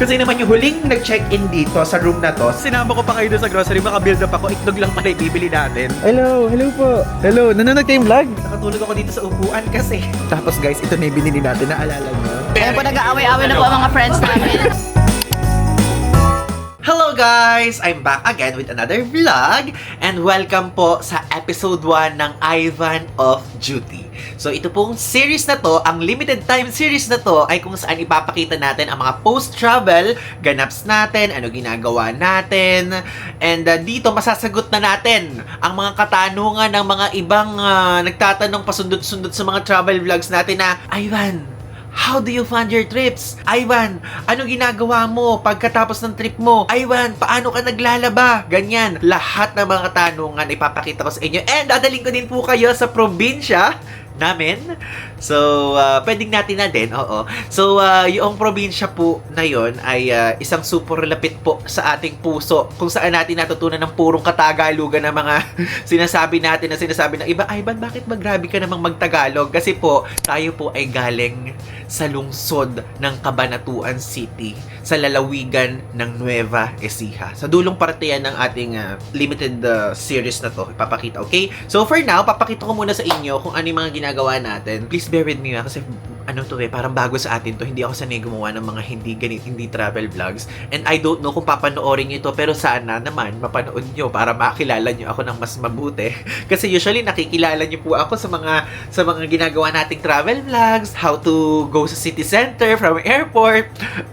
Kasi naman yung huling nag-check-in dito sa room na to, sinama ko pa kayo doon sa grocery, maka-build up ako, itlog lang pala ibibili natin. Hello po. Hello, nanonood kayong vlog? Nakatulog ako dito sa upuan kasi. Tapos guys, ito na yung binili natin, naalala nyo? Ayan po, nag-aaway-aaway na po ang mga friends namin. Hello guys! I'm back again with another vlog and welcome po sa episode 1 ng Ivan of Duty. So ito pong series na to, ang limited time series na to ay kung saan ipapakita natin ang mga post-travel ganaps natin, ano ginagawa natin, and dito masasagot na natin ang mga katanungan ng mga ibang nagtatanong pasundot-sundot sa mga travel vlogs natin na, Ivan, how do you fund your trips? Ivan, ano ginagawa mo pagkatapos ng trip mo? Ivan, paano ka naglalaba? Ganyan. Lahat ng mga katanungan ipapakita ko sa inyo. And dadaling ko din po kayo sa probinsya namin. So, pwedeng natin na din, oo. So, yung probinsya po na yon ay isang super lapit po sa ating puso. Kung saan natin natutunan ng purong katagalugan ng mga sinasabi natin na sinasabi ng iba, Ivan, bakit grabe ka namang magtagalog? Kasi po, tayo po ay galing sa lungsod ng Cabanatuan City, sa lalawigan ng Nueva Ecija. Sa dulong parte yan ng ating limited series na to, ipapakita, okay? So for now, papakita ko muna sa inyo kung ano yung mga ginagawa natin. Please bear with me kasi ano to parang bago sa atin to. Hindi ako sanay gumawa ng mga hindi travel vlogs. And I don't know kung papanoorin nyo ito, pero sana naman mapanood nyo para makilala nyo ako ng mas mabuti. Kasi usually nakikilala nyo po ako sa mga ginagawa nating travel vlogs, how to go sa city center from airport,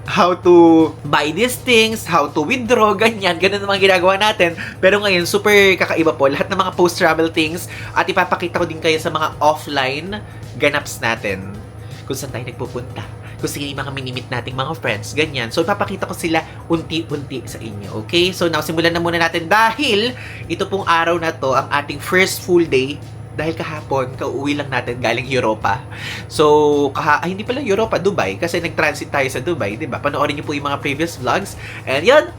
how to buy these things, how to withdraw, ganyan ang mga ginagawa natin. Pero ngayon, super kakaiba po. Lahat ng mga post-travel things at ipapakita ko din kayo sa mga offline ganaps natin. Kung saan tayo nagpupunta. Kung sino yung mga minimit nating mga friends, ganyan. So, ipapakita ko sila unti-unti sa inyo, okay? So, now, simulan na muna natin dahil ito pong araw na to, ang ating first full day dahil kahapon, kauwi lang natin galing Europa. So, hindi pala Europa, Dubai. Kasi nag-transit tayo sa Dubai, diba? Panoorin niyo po yung mga previous vlogs. And yun,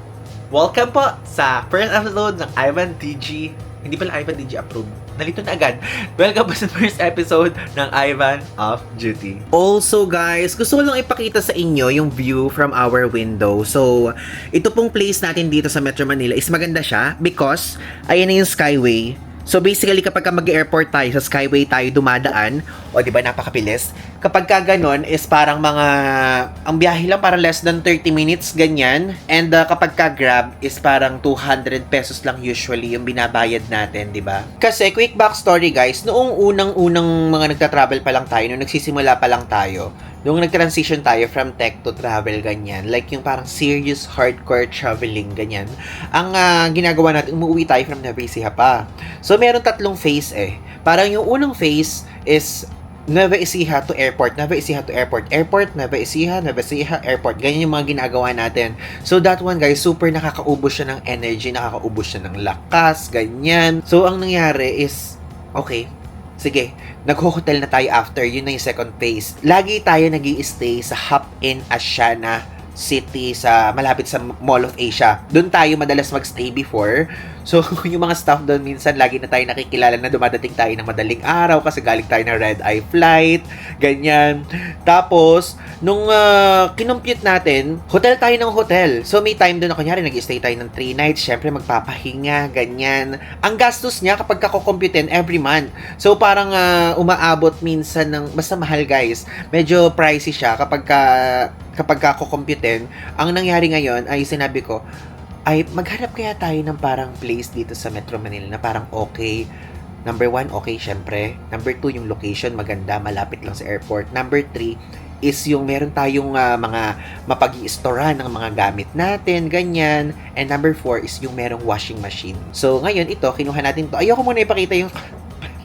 welcome po sa first episode ng Ivan DG. Hindi pala Ivan DG approved. Nalito na agad. Welcome po sa first episode ng Ivan of Duty. Also guys, gusto ko lang ipakita sa inyo yung view from our window. So, ito pong place natin dito sa Metro Manila is maganda siya because ayan na yung Skyway. So basically kapag mag-airport tayo, sa Skyway tayo dumadaan, o di ba napakabilis? Kapag ka ganon is parang ang biyahe lang parang less than 30 minutes, ganyan. And kapag ka Grab is parang 200 pesos lang usually yung binabayad natin, di ba? Kasi quick backstory guys, noong unang-unang mga nagta-travel pa lang tayo, nung nagsisimula pa lang tayo, nung nag-transition tayo from tech to travel, ganyan, like yung parang serious hardcore traveling, ganyan, ang ginagawa natin, umuwi tayo from Nueva Ecija pa. So, meron tatlong phase Parang yung unang phase is Nueva Ecija to airport, Nueva Ecija to airport, airport, Nueva Ecija, airport. Ganyan yung mga ginagawa natin. So, that one, guys, super nakakaubos siya ng energy, nakakaubos siya ng lakas, ganyan. So, ang nangyari is, okay, sige, nag-hotel na tayo after, yun na yung second phase. Lagi tayo nag-i-stay sa Hop in Asiana City, sa malapit sa Mall of Asia. Doon tayo madalas mag-stay before. So, yung mga staff doon, minsan lagi na tayo nakikilala na dumadating tayo ng madaling araw kasi galing tayo ng red-eye flight, ganyan. Tapos, nung kinompute natin, hotel tayo ng hotel. So, may time doon na kunyari, nag-stay tayo ng 3 nights, syempre magpapahinga, ganyan. Ang gastos niya kapag kakokomputin every month. So, parang umaabot minsan ng, basta mahal guys, medyo pricey siya kapag kakokomputin. Ang nangyari ngayon ay sinabi ko, ay maghanap kaya tayo ng parang place dito sa Metro Manila na parang okay. Number 1, okay syempre. Number 2, yung location maganda, malapit lang sa airport. Number 3 is yung meron tayong mga mapag-i-storean ng mga gamit natin, ganyan. And number 4 is yung merong washing machine. So ngayon ito, kinuha natin to. Ayoko muna ipakita yung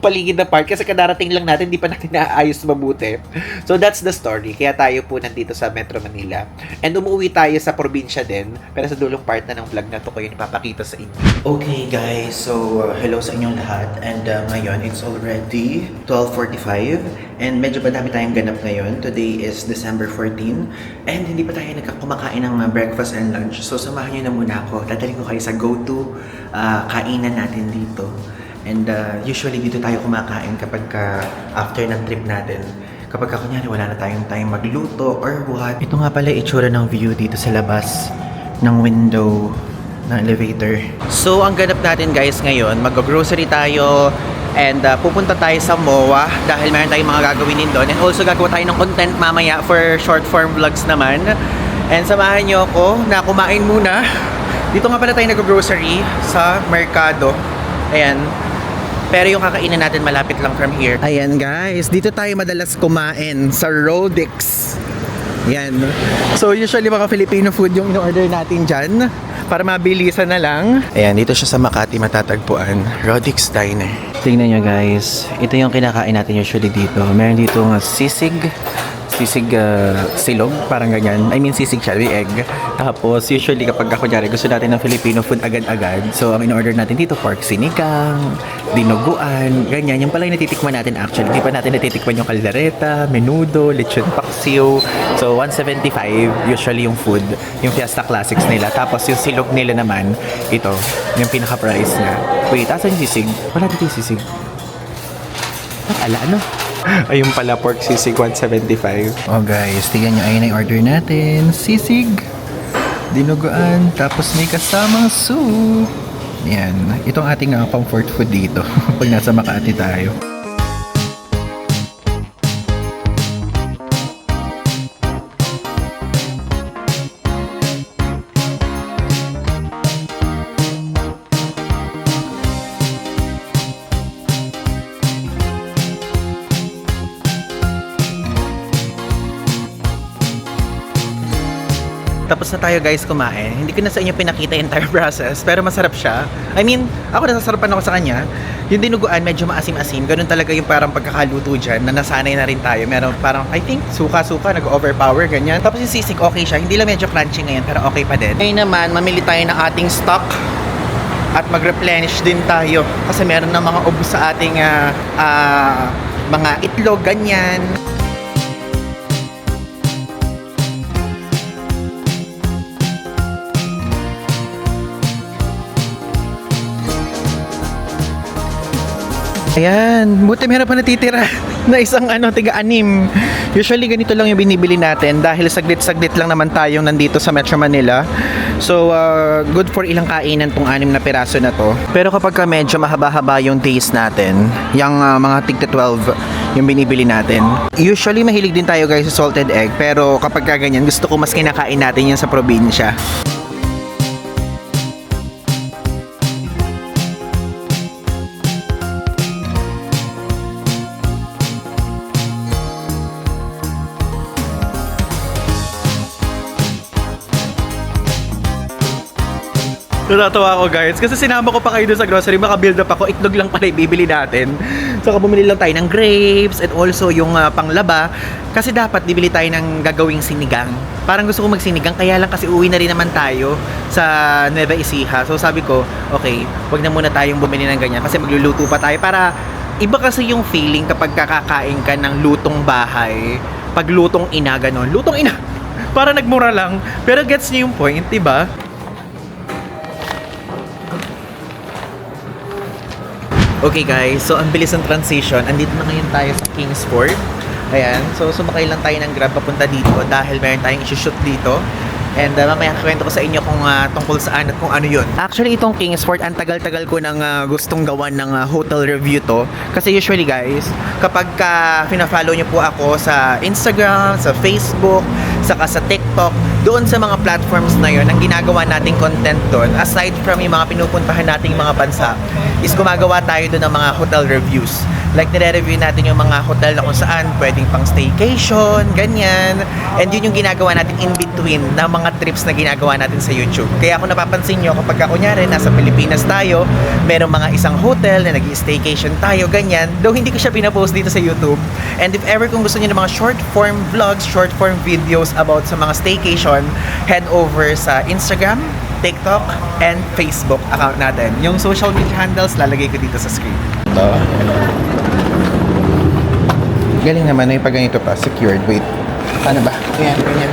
paligid na part kasi kadarating lang natin, di pa natin naayos mabuti. So that's the story. Kaya tayo po nandito sa Metro Manila. And umuwi tayo sa probinsya din, pero sa dulong part na ng vlog na to ko yun ipapakita sa inyo. Okay guys, so hello sa inyong lahat. And ngayon, it's already 12:45 and medyo madami tayong ganap ngayon. Today is December 14 and hindi pa tayo kumakain ng breakfast and lunch. So samahan nyo na muna ako. Dadaling ko kayo sa go-to kainan natin dito. And usually dito tayo kumakain kapag after ng trip natin. kapag kunyari wala na tayong time magluto or what. Ito nga pala itsura ng view dito sa labas ng window ng elevator. So, ang ganap natin guys ngayon, mag-grocery tayo and pupunta tayo sa MOA dahil meron tayong mga gagawin din doon. And also gagawa tayo ng content mamaya for short form vlogs naman. And samahan nyo ako na kumain muna. Dito nga pala tayo nag-grocery sa Mercado. Ayan. Pero yung kakainin natin malapit lang from here. Ayan guys, dito tayo madalas kumain sa Rodix. Yan. So usually mga Filipino food yung in-order natin dyan para mabilisan na lang. Ayan, dito siya sa Makati matatagpuan. Rodix Diner. Tingnan nyo guys, ito yung kinakain natin usually dito. Meron dito nga sisig silog, parang ganyan. I mean, sisig siya, may egg. Tapos, usually kapag kunyari gusto natin ng Filipino food agad-agad, so ang in-order natin dito, pork sinigang, dinuguan, ganyan. Yung pala yung natitikman natin actually. Hindi pa natin natitikman yung kaldereta, menudo, lechon paksiw. So, 175 usually yung food, yung Fiesta Classics nila. Tapos, yung silog nila naman, ito, yung pinaka-price niya. Wait, asan yung sisig? Wala dito yung sisig. Ala, ano? Ayun pala, pork sisig 175. Oh guys, tignan nyo, ayun yung order natin. Sisig, dinuguan, tapos may kasamang soup. Yan, itong ating comfort food dito pag nasa Makati tayo. Tapos na tayo guys kumain. Hindi ko na sa inyo pinakita yung entire process, pero masarap siya. I mean, ako nasasarapan ako sa kanya. Yung dinuguan, medyo maasim-asim. Ganun talaga yung parang pagkakaluto dyan, na nasanay na rin tayo. Meron parang, I think, suka-suka, nag-overpower, ganyan. Tapos yung sisig, okay siya. Hindi lang medyo crunchy ngayon, pero okay pa din. Ngayon naman, mamili tayo ng ating stock at mag-replenish din tayo. Kasi meron na mga ubos sa ating mga itlog, ganyan. Ayan, buti meron pa natitira na isang tiga-anim. Usually ganito lang yung binibili natin dahil saglit-saglit lang naman tayong nandito sa Metro Manila. So, good for ilang kainan tong 6 na piraso na to. Pero kapag medyo mahaba-haba yung days natin, yung mga tigta 12 yung binibili natin. Usually mahilig din tayo guys sa salted egg, pero kapag ganyan, gusto ko mas kinakain natin yan sa probinsya. Natatawa ako guys kasi sinama ko pa kayo doon sa grocery, maka-build up ako, itlog lang pala ibibili natin. So bumili lang tayo ng grapes and also yung panglaba kasi dapat bibili tayo ng gagawing sinigang. Parang gusto ko magsinigang kaya lang kasi uwi na rin naman tayo sa Nueva Ecija. So sabi ko, okay, wag na muna tayong bumili ng ganyan kasi magluluto pa tayo para iba kasi yung feeling kapag kakakain ka ng lutong bahay. Pag lutong ina, ganon. Lutong ina, para nagmura lang. Pero gets niyo yung point, diba? Okay guys, so ang bilis ng transition. Andito na ngayon tayo sa Kingsport. Ayan, so sumakay lang tayo ng Grab papunta dito dahil meron tayong isi-shoot dito. And mamaya kwento ko sa inyo kung tungkol saan at kung ano yun. Actually, itong Kingsport, ang tagal-tagal ko nang gustong gawan ng hotel review to. Kasi usually guys, kapag pina-follow nyo po ako sa Instagram, sa Facebook, saka sa TikTok, doon sa mga platforms na yun, ang ginagawa nating content doon, aside from yung mga pinupuntahan nating mga bansa, is gumagawa tayo doon ng mga hotel reviews. Like, nire-review natin yung mga hotel na kung saan pwedeng pang staycation, ganyan. And yun yung ginagawa natin in between ng mga trips na ginagawa natin sa YouTube. Kaya kung napapansin nyo, kapag kunyari, nasa Pilipinas tayo, merong mga isang hotel na nag-staycation tayo, ganyan. Though hindi ko siya pinapost dito sa YouTube. And if ever kung gusto nyo ng mga short form vlogs, short form videos about sa mga staycation, head over sa Instagram, TikTok, and Facebook account natin. Yung social media handles, lalagay ko dito sa screen. Ito. Galing naman na yung pag ganito pa, secured. Wait, ano ba? Ayan, ganyan.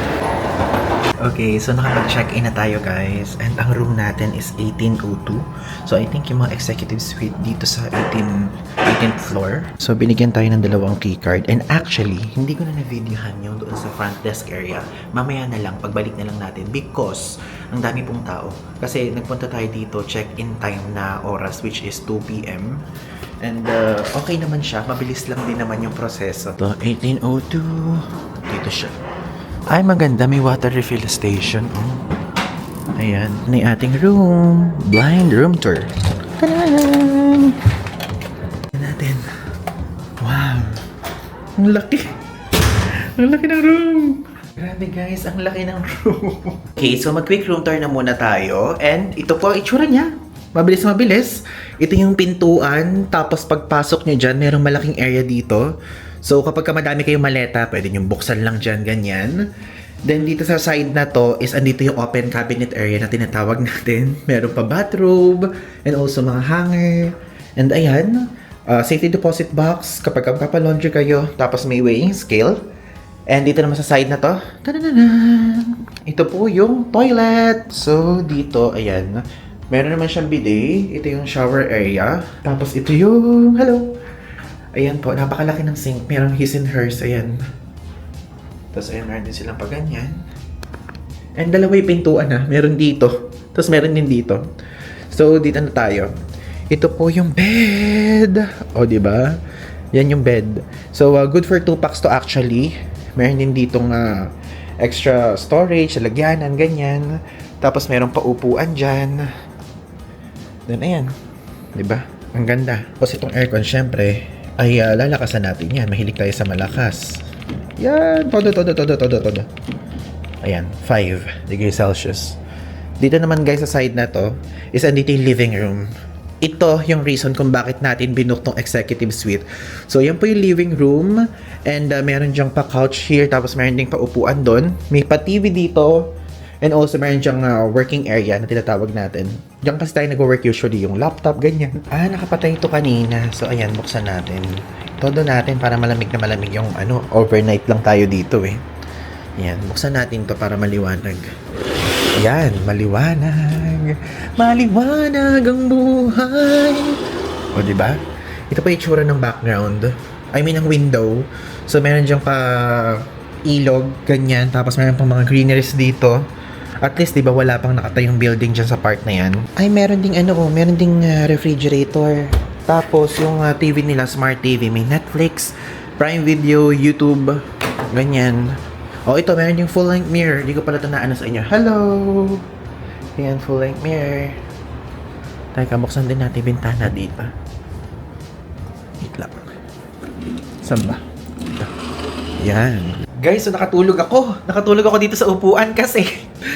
Okay, so nakapag-check-in na tayo guys. And ang room natin is 1802. So I think yung mga executive suite dito sa 18th floor. So binigyan tayo ng dalawang keycard. And actually, hindi ko na na-videohan yung doon sa front desk area. Mamaya na lang, pagbalik na lang natin. Because ang dami pong tao. Kasi nagpunta tayo dito, check-in time na oras which is 2 p.m. And okay naman siya. Mabilis lang din naman yung proseso. So 1802. Dito siya. Ay, maganda. May water refill station. Oh. Ayan. Ito yung ating room. Blind room tour. Tadaan! Natin. Wow. Ang laki. Ang laki ng room. Grabe guys, ang laki ng room. Okay, so mag-quick room tour na muna tayo. And ito po ang itsura niya. Mabilis. Ito yung pintuan. Tapos pagpasok nyo dyan, merong malaking area dito. So, kapag madami kayong maleta, pwede nyo buksan lang dyan, ganyan. Then, dito sa side na to is andito yung open cabinet area na tinatawag natin. Meron pa bathrobe and also mga hanger. And ayan, safety deposit box kapag magpapalaundry kayo. Tapos may weighing scale. And dito naman sa side na to, tadadadan! Ito po yung toilet. So, dito, ayan. Meron naman siyang bidet. Ito yung shower area. Tapos ito yung, hello! Ayan po, napakalaki ng sink. Merong his and hers, ayan. Tapos ayan, meron din silang paganyan. And dalawa yung pintuan na. Meron dito. Tapos meron din dito. So, dito na tayo. Ito po yung bed. O, diba? Yan yung bed. So, good for 2 packs to actually. Meron din ditong extra storage, lagyanan, ganyan. Tapos meron pa upuan dyan. Then, ayan. Diba? Ang ganda. Tapos itong aircon, syempre, ay lalakasan natin yan. Mahilig tayo sa malakas. Yan. Todo. Ayan. 5 degrees Celsius. Dito naman guys sa side na to is andito yung living room. Ito yung reason kung bakit natin binook tong executive suite. So yan po yung living room. And meron dyang pa couch here. Tapos meron ding pa upuan doon. May pa TV dito. And also, meron dyang working area na tinatawag natin. Diyan kasi tayo nag-work usually yung laptop, ganyan. Nakapatay ito kanina. So, ayan, buksan natin. Todo natin para malamig na malamig yung overnight lang tayo dito eh. Ayan, buksan natin to para maliwanag. Ayan, maliwanag. Maliwanag ang buhay. O, diba? Ito pa yung itsura ng background. I mean, ang window. So, meron dyang pa ilog, ganyan. Tapos, meron pang mga greeneries dito. At least, di ba, wala pang nakatayong building dyan sa part na yan. Ay, meron ding meron ding refrigerator. Tapos, yung TV nila, Smart TV, may Netflix, Prime Video, YouTube, ganyan. Ito, meron yung full-length mirror. Di ko pala ito naano sa inyo. Hello! Ayan, full-length mirror. Teka, buksan din natin bintana dito. Wait lang. Saan ba? Ito. Yan. Guys, so nakatulog ako. Nakatulog ako dito sa upuan kasi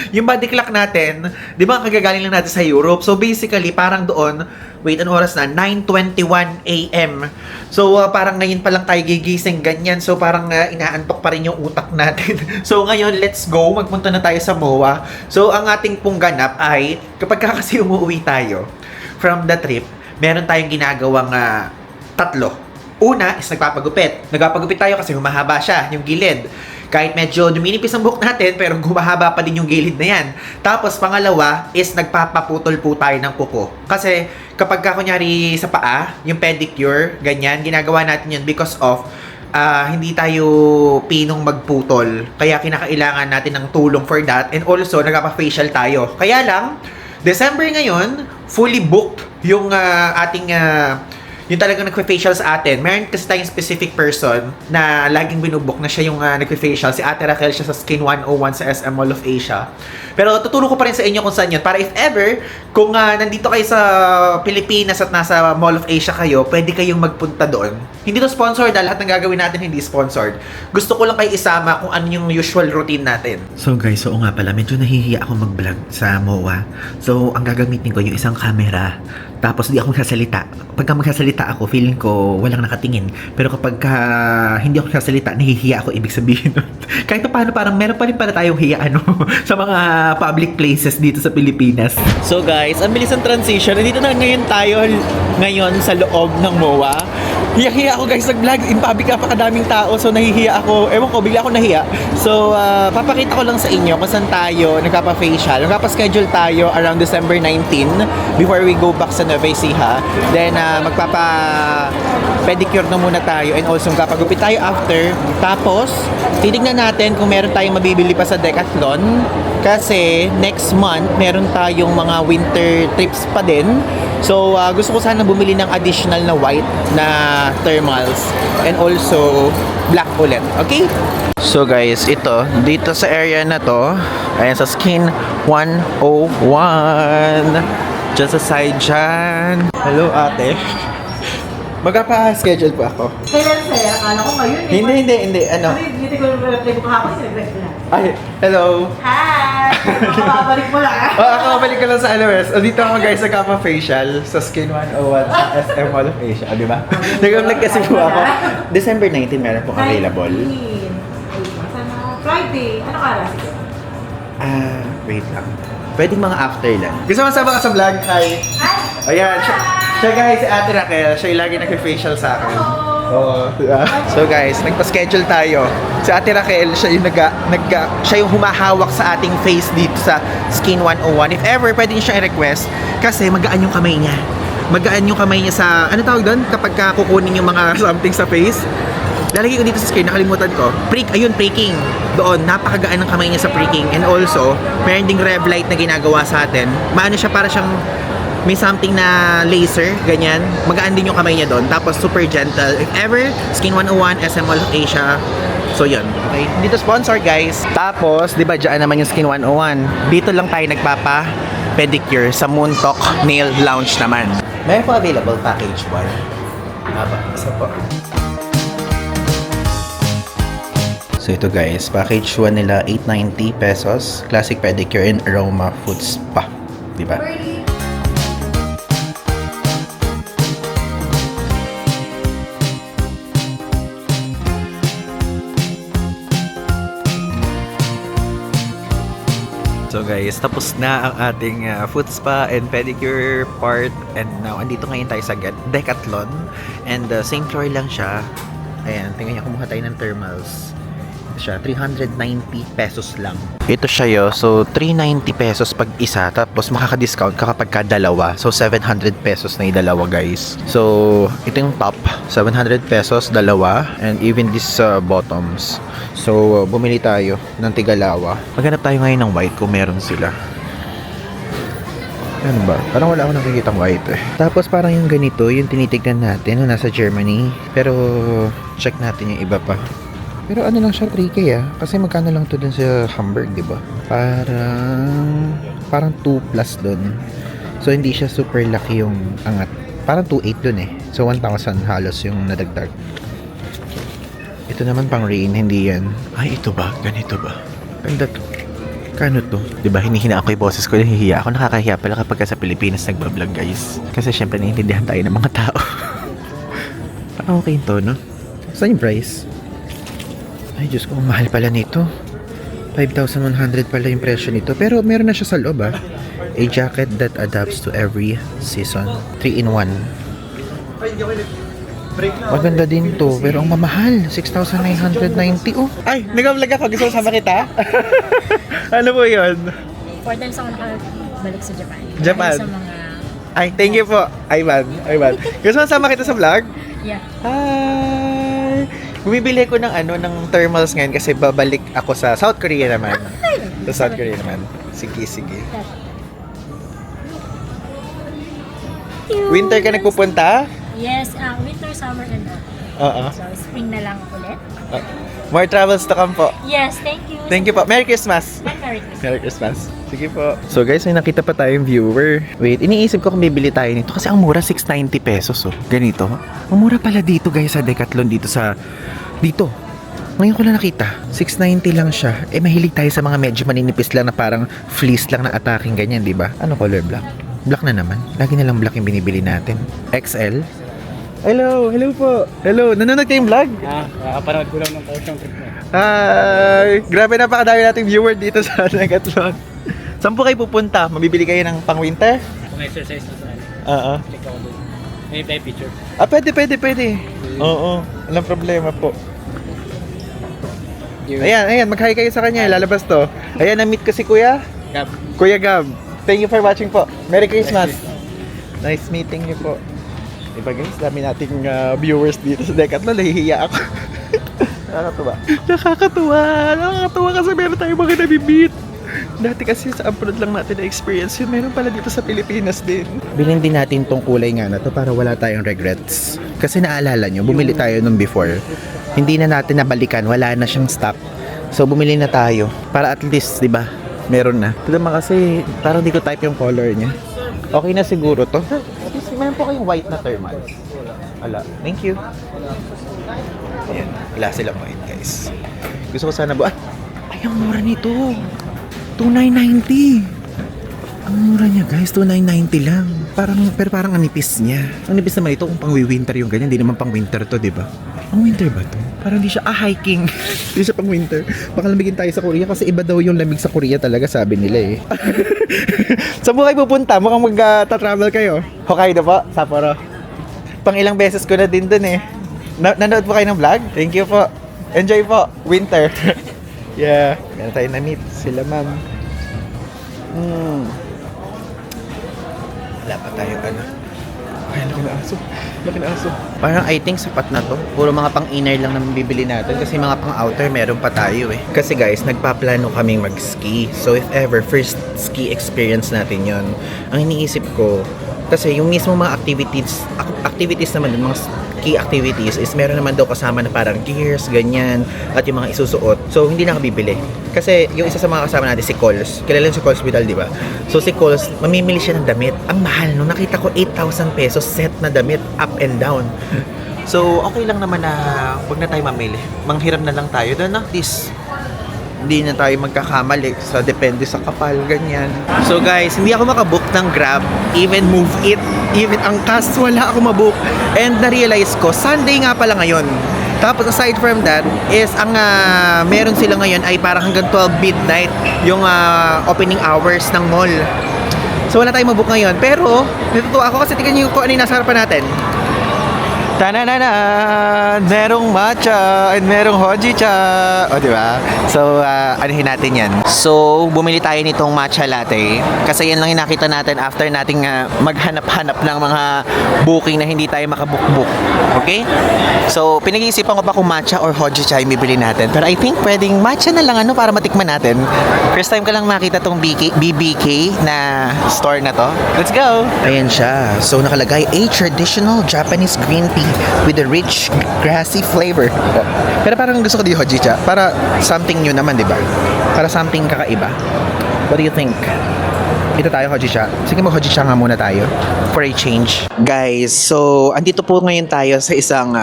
yung body clock natin, di ba kagagaling lang natin sa Europe? So basically, parang doon, wait, anong oras na? 9:21 a.m. So parang ngayon pa lang tayo gigising, ganyan. So parang inaantok pa rin yung utak natin. So ngayon, let's go. Magpunta na tayo sa MOA. So ang ating pong ganap ay, kapag kasi umuwi tayo from the trip, meron tayong ginagawang tatlo. Una is nagpapagupit. Nagpapagupit tayo kasi humahaba siya, yung gilid. Kahit medyo duminipis ang buhok natin, pero humahaba pa din yung gilid na yan. Tapos pangalawa is nagpapaputol po tayo ng kuko. Kasi kapag kunyari sa paa, yung pedicure, ganyan, ginagawa natin yun because of hindi tayo pinong magputol. Kaya kinakailangan natin ng tulong for that. And also, nagpapa-facial tayo. Kaya lang, December ngayon, fully booked yung ating yung talagang nagpe-facial sa atin. Meron kasi tayong specific person na laging binubok na siya yung nagpe-facial. Si Ate Raquel siya sa Skin 101 sa SM Mall of Asia. Pero tuturo ko pa rin sa inyo kung saan yun. Para if ever, kung nandito kayo sa Pilipinas at nasa Mall of Asia kayo, pwede kayong magpunta doon. Hindi to sponsored, lahat ng gagawin natin hindi sponsored. Gusto ko lang kayo isama kung ano yung usual routine natin. So guys, oo nga pala, medyo nahihiya ako mag-vlog sa MOA. So, ang gagamitin ko yung isang camera. Tapos di ako magsasalita. Pagka magsasalita ako, feeling ko walang nakatingin. Pero kapag hindi ako magsasalita, nahihiya ako, ibig sabihin. Kahit pa paano, parang meron pa rin para tayong hiya sa mga public places dito sa Pilipinas. So guys, ang bilis ng transition. Nandito na ngayon tayo sa loob ng MOA. Hiya-hiya ako guys nag-vlog. In public napakadaming tao. So nahihiya ako. Ewan ko, bigla ako nahiya. So papakita ko lang sa inyo kung saan tayo nagpapa-facial. Nagpapa-schedule tayo around December 19 before we go back sa Nueva Ecija. Then magpapa-pedicure na muna tayo and also magpapagupit tayo after. Tapos titignan natin kung meron tayong mabibili pa sa Decathlon. Kasi next month meron tayong mga winter trips pa din. So, gusto ko sana bumili ng additional na white na thermals and also black ulit. Okay? So guys, ito, dito sa area na to, ayan sa Skin 101. Diyan sa side dyan. Hello ate. Magpapa-schedule po ako. Kailan sir? Akala ko ngayon eh. Hindi. Ano? Hindi ko reply ko kahapon, sinag-reply ko lang. Ay, hello. Hi! Makabalik mo lang. Ako mabalik ko lang sa LOS. Dito ako guys, nagkapa-facial sa Skin 101 sa SM Mall of Asia. Di ba? Nag-vlog kasi po ako. December 19 meron po available. Sana Friday. Ano ka rin? Wait lang. Pwedeng mga after lang. Gusto mo sama ka sa vlog? Hi. Ayan, siya guys, si Ate Raquel. Siya yung lagi nag-facial sa akin. Oo. So guys, nagpa-schedule tayo. Si Ate Raquel, siya yung siya yung humahawak sa ating face dito sa Skin 101. If ever, pwede niyo siya i-request kasi magaan yung kamay niya. Magaan yung kamay niya sa, ano tawag doon? Kapag kukunin yung mga something sa face. Lalagay ko dito sa screen, nakalimutan ko. Preking. Doon, napakagaan ng kamay niya sa preking. And also, meron ding rev light na ginagawa sa atin. Maano siya, para siyang may something na laser, ganyan. Magaan din yung kamay niya doon. Tapos super gentle. If ever, Skin 101, SM Mall of Asia. So yun, okay. Dito sponsor guys. Tapos, di ba dyan naman yung Skin 101. Dito lang tayo nagpapa-pedicure sa Moontalk Nail Lounge naman. Meron po available package 1. Isa po. So ito guys, package 1 nila 890 pesos. Classic pedicure and aroma foot spa. Di ba? So guys, tapos na ang ating foot spa and pedicure part. And now, andito ngayon tayo sa Decathlon. And same floor lang siya. Ayan, tingnan niyo, kumuha tayo ng thermals. Siya, 390 pesos lang. Ito siya yo. So, 390 pesos pag isa. Tapos, makaka-discount ka kapag dalawa. So, 700 pesos na yung dalawa, guys. So, ito yung top. 700 pesos, dalawa. And even this bottoms. So, bumili tayo ng tigalawa. Maghanap tayo ngayon ng white kung meron sila. Ano ba? Parang wala akong nakikitang white eh. Tapos parang yung ganito, yung tinitignan natin na nasa Germany. Pero, check natin yung iba pa. Pero ano lang siya, 3K kasi magkano lang to dun sa Hamburg, di ba? Parang 2 plus dun. So, hindi siya super laki yung angat. Parang 2.8 dun eh. So, 1,000 halos yung nadagdag. Ito naman pang rain, hindi yan. Ay, ito ba? Ganito ba? Ganda to. Kano to? Diba, hinihina ako yung boses ko, nahihiya ako. Nakakahiya pala kapag sa Pilipinas nagbablog, guys. Kasi syempre, naiintindihan tayo ng mga tao. Parang okay to, no? Saan yung price? Ay, Diyos ko, mahal pala nito. 5,100 pala yung presyo nito. Pero meron na siya sa loob, A jacket that adapts to every season. 3-in-1. Maganda din to, pero ang mamahal. 6,990, oh. Ay, nag-vlog ako. Gusto mo sama kita? Ano po yun? 4 times ako nakabalik sa Japan. Japan? Sa mga... Ay, thank you po. Ivan. Gusto mo sama kita sa vlog? Yeah. Hi! Bumibili ko ng ng thermals ngayon kasi babalik ako sa South Korea naman. Sa South Korea naman. Sige. Winter ka nagpupunta? Yes, winter, summer, and autumn. Oo. So, spring na lang ulit. More travels to come po. Yes, thank you. Thank you po. Merry Christmas! And Merry Christmas. Merry Christmas. Sige po. So guys, may nakita pa tayong viewer. Wait, iniisip ko kung bibili tayo nito kasi ang mura 690 pesos oh. Ganito. Ang mura pala dito guys sa Decathlon dito. Ngayon ko lang nakita. 690 lang siya. Eh mahilig tayo sa mga medyo maninipis lang na parang fleece lang na attacking ganyan, di ba? Ano color black? Black na naman. Lagi na lang black yung binibili natin. XL. Hello po. Hello, nanonood kayong vlog? Parang ko lang ng portion trip mo. Hi! Grabe, napakadami nating viewer dito sa Decathlon. Saan po kayo pupunta? Mabibili kayo ng pang-winter? Kung exercise na sa ano, Oo. check ako doon. May picture. Pwede. Oo, walang problema po. Ayan, mag-hi kayo sa kanya, lalabas to. Ayan, na-meet ko si Kuya. Gab. Kuya Gab. Thank you for watching po. Merry Christmas. Nice meeting you po. Diba guys, dami nating viewers dito sa Decathlon. Nahihiya ako. Nakakatuwa kasi meron tayong mga nabibit. Dati kasi sa abroad lang natin na-experience yun. Meron pala dito sa Pilipinas din. Bilhin din natin tong kulay nga na to para wala tayong regrets. Kasi naalala nyo, bumili tayo nung before. Hindi na natin nabalikan, wala na siyang stock. So bumili na tayo para at least, 'di ba? Meron na. Ito naman kasi parang di ko type yung color niya. Okay na siguro to. At least meron po kayong white na thermals. Wala. Thank you. Ayan, wala silang white guys. Gusto ko sana ay ang mura nito. 2,990. Ang mura niya guys, 2,990 lang. Pero parang ang nipis niya. Ang nipis naman ito kung pang winter yung ganyan. Hindi naman pang winter to, di ba? Ang winter ba to? Parang hindi siya, hiking. Hindi siya pang winter. Baka lamigin tayo sa Korea kasi iba daw yung lamig sa Korea talaga, sabi nila eh. Saan mo kayo pupunta? Mukhang mag-travel kayo. Hokkaido po, Sapporo. Pang ilang beses ko na din dun eh. Nanood po kayo ng vlog? Thank you po. Enjoy po. Winter. Yeah. Meron tayo na-meet. Sila ma'am. Wala pa tayo Ay, laki na aso. Laki na aso. Parang I think sapat na to. Puro mga pang-inner lang naman bibili natin. Kasi mga pang-outer meron pa tayo eh. Kasi guys, nagpaplano kaming mag-ski. So if ever, first ski experience natin yon. Ang iniisip ko, kasi yung mismo mga activities naman dun, mga ski activities is meron naman daw kasama na parang gears, ganyan, at yung mga isusuot. So, hindi na kabibili. Kasi yung isa sa mga kasama natin, si Coles. Kilala si Coles Vital, di ba? So, si Coles, mamimili siya ng damit. Ang mahal, no? Nakita ko 8,000 pesos set na damit, up and down. So, okay lang naman na huwag na tayo mamili. Manghiram na lang tayo doon, no? Please. Hindi na tayo magkakamali sa depende sa kapal, ganyan. So guys, hindi ako makabook ng Grab, even Move It, even ang Cash, wala ako mabook. And na-realize ko, Sunday nga pala ngayon. Tapos aside from that, is ang meron sila ngayon ay parang hanggang 12 midnight yung opening hours ng mall. So wala tayong mabook ngayon. Pero, natutuwa ako kasi tingnan niyo kung ano yung nasa harapan natin. Tanananan! Merong matcha and merong hojicha. O, diba? So, anuhin natin yan. So, bumili tayo nitong matcha latte. Kasi yan lang yung nakita natin after nating maghanap-hanap ng mga booking na hindi tayo makabook-book. Okay? So, pinag-iisipan ko pa kung matcha or hojicha yung bibili natin. Pero I think pwedeng matcha na lang para matikman natin. First time ko lang makita tong BBK na store na to. Let's go! Ayan siya. So, nakalagay a traditional Japanese green tea with a rich, grassy flavor. Pero parang gusto ko di hojicha. Para something new naman, di ba? Para something kakaiba. What do you think? Ito tayo, hojicha. Sige, mag-hojicha nga muna tayo for a change. Guys, so, andito po ngayon tayo sa isang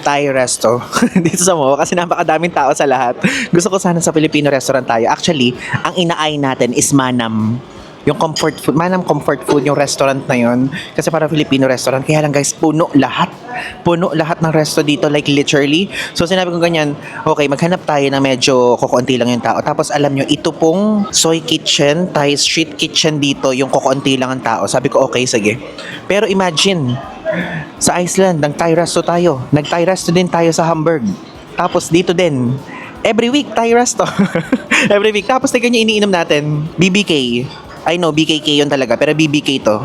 Thai resto dito sa Moa kasi napakadaming tao sa lahat. Gusto ko sana sa Filipino restaurant tayo. Actually, ang ina-eye natin is Manam. Yung comfort food, Manam Comfort Food yung restaurant na yun. Kasi para Filipino restaurant. Kaya lang guys, puno lahat. Puno lahat ng resto dito, like literally. So sinabi ko ganyan, okay, maghanap tayo na medyo kukunti lang yung tao. Tapos alam nyo, ito pong Soy Kitchen, Thai Street Kitchen dito, yung kukunti lang ang tao. Sabi ko, okay, sige. Pero imagine, sa Iceland, nag-Thai resto tayo. Nag-Thai resto din tayo sa Hamburg. Tapos dito din, every week, Thai resto. Every week. Tapos tignan nyo iniinom natin, BBK. I know, BKK yun talaga, pero BBK to.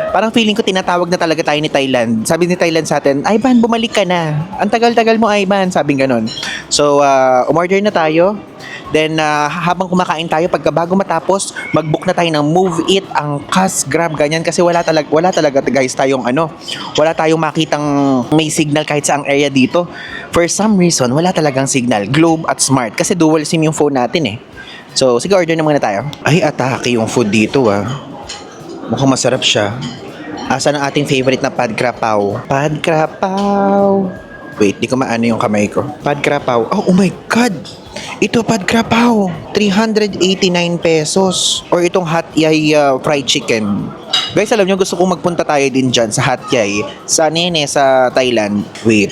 Parang feeling ko tinatawag na talaga tayo ni Thailand. Sabi ni Thailand sa atin, Ivan, bumalik ka na. Ang tagal-tagal mo, Ivan. Sabing ganun. So, umorder na tayo. Then, habang kumakain tayo, bago matapos, mag-book na tayo ng Move It, ang Cash, Grab, ganyan. Kasi wala talaga guys tayong wala tayong makitang may signal kahit saang area dito. For some reason, wala talagang signal. Globe at Smart. Kasi dual SIM yung phone natin eh. So, sige, order na muna tayo. Ay, atake yung food dito Mukhang masarap siya. Asa ng ating favorite na pad krapaw? Pad krapaw. Wait, di ko maano yung kamay ko. Pad krapaw. Oh my God! Ito pad krapaw. 389 pesos. Or itong Hat Yai fried chicken. Guys, alam nyo, gusto kong magpunta tayo din dyan sa Hat Yai. Sa Nene, sa Thailand. Wait.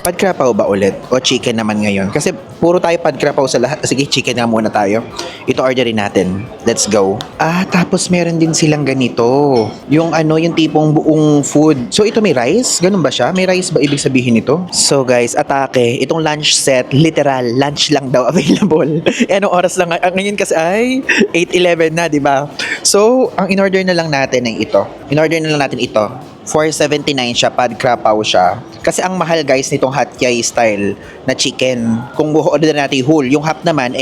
Pad Krapaw ba ulit? O chicken naman ngayon? Kasi puro tayo Pad Krapaw sa lahat. Sige, chicken na muna tayo. Ito orderin natin. Let's go. Tapos meron din silang ganito. Yung yung tipong buong food. So ito may rice? Ganun ba siya? May rice ba ibig sabihin nito? So guys, atake. Itong lunch set, literal, lunch lang daw available. Anong oras lang? Ngayon kasi ay 8:11 na, di ba? So, ang in-order na lang natin ay ito. In-order na lang natin ito. 479 siya, Pad Krapaw siya. Kasi ang mahal guys nitong Hot Yai style na chicken. Kung order natin yung whole, yung half naman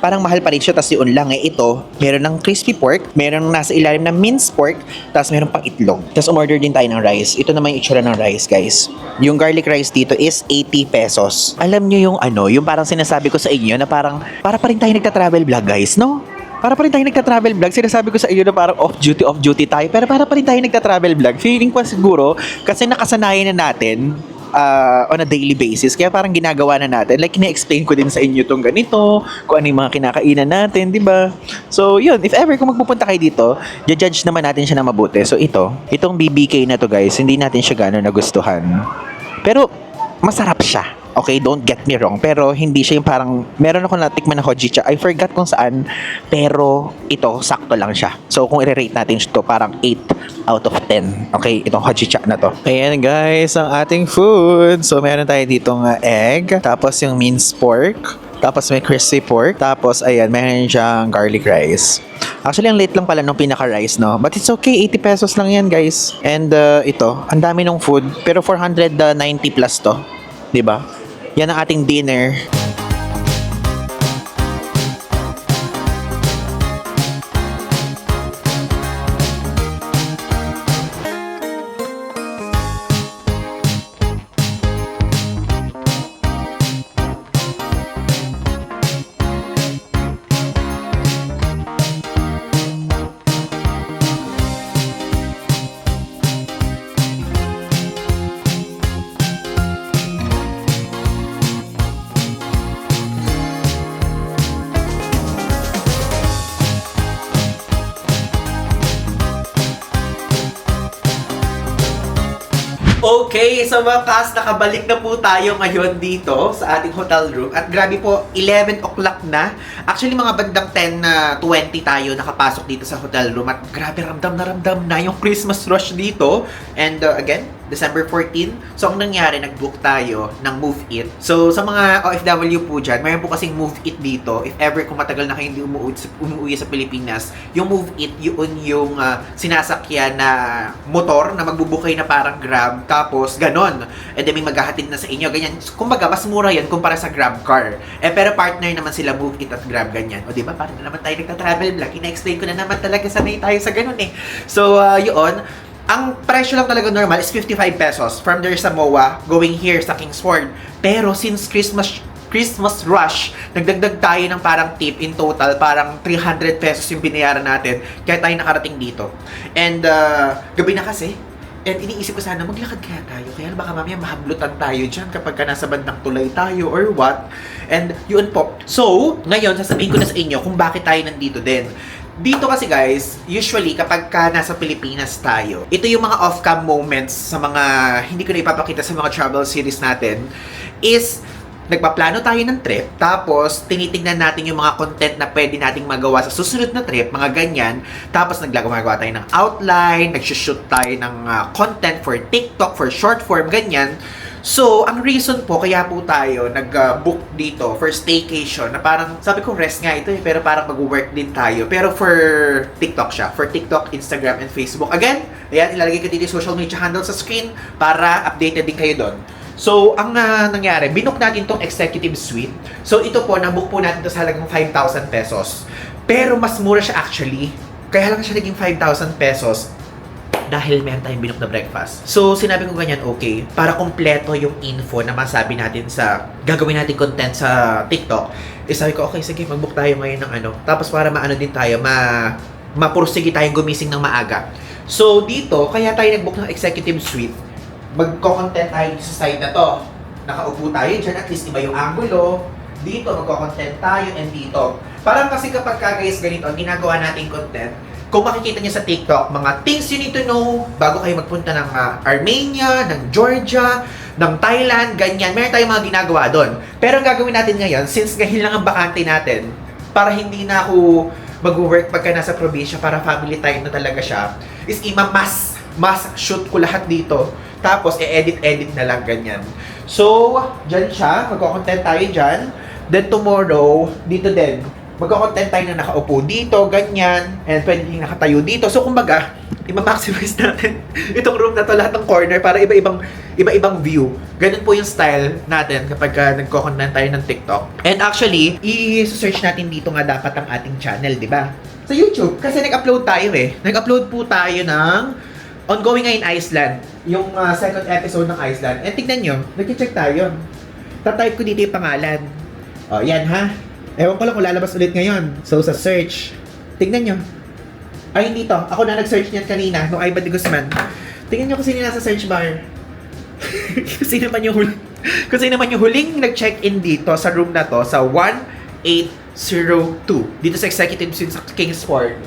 parang mahal pa rin siya, tas yun lang ito, meron ng crispy pork, meron nasa ilalim na minced pork, tas meron pang itlog. Tas umorder din tayo ng rice. Ito naman yung itsura ng rice guys. Yung garlic rice dito is 80 pesos. Alam nyo yung yung parang sinasabi ko sa inyo na para pa rin tayo nagta-travel vlog guys, no? Para pa rin tayo nagta-travel vlog. Sinasabi ko sa iyo na parang off-duty tayo. Pero para pa rin tayo nagta-travel vlog. Feeling ko siguro, kasi nakasanayan na natin on a daily basis. Kaya parang ginagawa na natin. Like, ina-explain ko din sa inyo tong ganito, kung ano yung mga kinakainan natin, di ba? So, yun. If ever, kung magpupunta kayo dito, judge naman natin siya na mabuti. So, itong BBK na to guys, hindi natin siya gano'n nagustuhan. Pero, masarap siya. Okay, don't get me wrong. Pero hindi siya yung parang, meron ako natikman na hojicha. I forgot kung saan. Pero ito, sakto lang siya. So kung i-rate natin ito, parang 8 out of 10. Okay, itong hojicha na to. Ayan guys, ang ating food. So meron tayo ditong egg. Tapos yung minced pork. Tapos may crispy pork. Tapos ayan, meron siyang garlic rice. Actually, ang late lang pala nung pinaka-rice, no? But it's okay, 80 pesos lang yan guys. And ito, ang dami ng food. Pero 490 plus to. Diba? Yan ang ating dinner. Okay, sa wakas, nakabalik na po tayo ngayon dito sa ating hotel room. At grabe po, 11 o'clock na. Actually, mga bandang 10:20 tayo nakapasok dito sa hotel room. At grabe, ramdam na yung Christmas rush dito. And again, December 14. So, ang nangyari, nag-book tayo ng Move It. So, sa mga OFW po dyan, mayroon po kasing Move It dito. If ever, kung matagal na kayo hindi umuwi sa Pilipinas, yung Move It, yun yung sinasakyan na motor na magbubukay na parang Grab. Tapos, ganon. And then, may maghahatid na sa inyo. Ganyan. Kumbaga, mas mura yan kumpara sa Grab car. Pero partner naman sila Move It at Grab, ganyan. O, diba? Parang na naman tayo nagta-travel vlog. Ina-explain ko na naman talaga, sanay tayo sa ganon eh. So, yun. Ang presyo lang talaga normal is 55 pesos from there sa MOA going here sa Kingsford. Pero since Christmas rush, nagdagdag tayo ng parang tip in total, parang 300 pesos yung binayaran natin kaya tayo nakarating dito. And gabi na kasi. And iniisip ko sana, maglakad kaya tayo. Kaya baka mamaya mahablutan tayo dyan kapag nasa bandang tulay tayo or what. And yun po. So, ngayon, sasabihin ko na sa inyo kung bakit tayo nandito din. Dito kasi guys, usually kapag nasa Pilipinas tayo, ito yung mga off-cam moments sa mga hindi ko na ipapakita sa mga travel series natin, is nagpaplano tayo ng trip, tapos tinitingnan natin yung mga content na pwede nating magawa sa susunod na trip, mga ganyan, tapos naggagawa tayo ng outline, nag-shoot tayo ng content for TikTok, for short form, ganyan. So, ang reason po, kaya po tayo nag-book dito for staycation, na parang, sabi ko rest nga ito pero parang mag-work din tayo. Pero for TikTok siya. For TikTok, Instagram, and Facebook. Again, ayan, ilalagay ko dito yung social media handle sa screen para updated din kayo doon. So, ang nangyari, binook natin tong executive suite. So, ito po, nabook po natin to sa halagang 5,000 pesos. Pero mas mura siya actually. Kaya lang siya naging 5,000 pesos dahil meron tayong binook na breakfast. So, sinabi ko ganyan, okay, para kumpleto yung info na masabi natin sa gagawin natin content sa TikTok, sabi ko, okay, sige, mag-book tayo ngayon ng Tapos para maano din tayo, mapursige tayong gumising ng maaga. So, dito, kaya tayo nag-book ng executive suite, magko-content tayo sa side na to. Nakaupo tayo dyan, at least iba yung angulo. Dito, magko-content tayo, and dito. Parang kasi kapag guys, ganito, ang ginagawa nating content, Kung makikita niyo sa TikTok, mga things you need to know bago kayo magpunta ng Armenia, ng Georgia, ng Thailand, ganyan. Meron tayong mga ginagawa doon. Pero ang gagawin natin ngayon, since ngayon lang ang bakante natin, para hindi na ako mag-work pagka nasa probinsya, para family time na talaga siya, is mass shoot ko lahat dito. Tapos, edit na lang ganyan. So, dyan siya. Magko-content tayo dyan. Then, tomorrow, dito din. Magko-content tayo na nakaupo dito, ganyan. And pwede din nakatayo dito. So, kumbaga, i-maximize natin itong room na to, lahat ng corner, para iba-ibang view. Ganun po yung style natin kapag nagko-content tayo ng TikTok. And actually, i-search natin dito nga dapat ang ating channel, di ba? Sa YouTube. Kasi nag-upload tayo eh. Nag-upload po tayo ng Ongoing in Iceland. Yung second episode ng Iceland. And tignan nyo, nag-check tayo. Tatype ko dito yung pangalan. O, yan ha. Ewan ko lang kung lalabas ulit ngayon. So, sa search, tignan nyo. Ay, hindi to. Ako na nag-search niyan kanina, no Ivan de Guzman. Tingnan nyo kung sino nasa search bar. Kung sino man yung huling nag-check-in dito sa room na to, sa 1802. Dito sa Executive Suite sa Kingsport.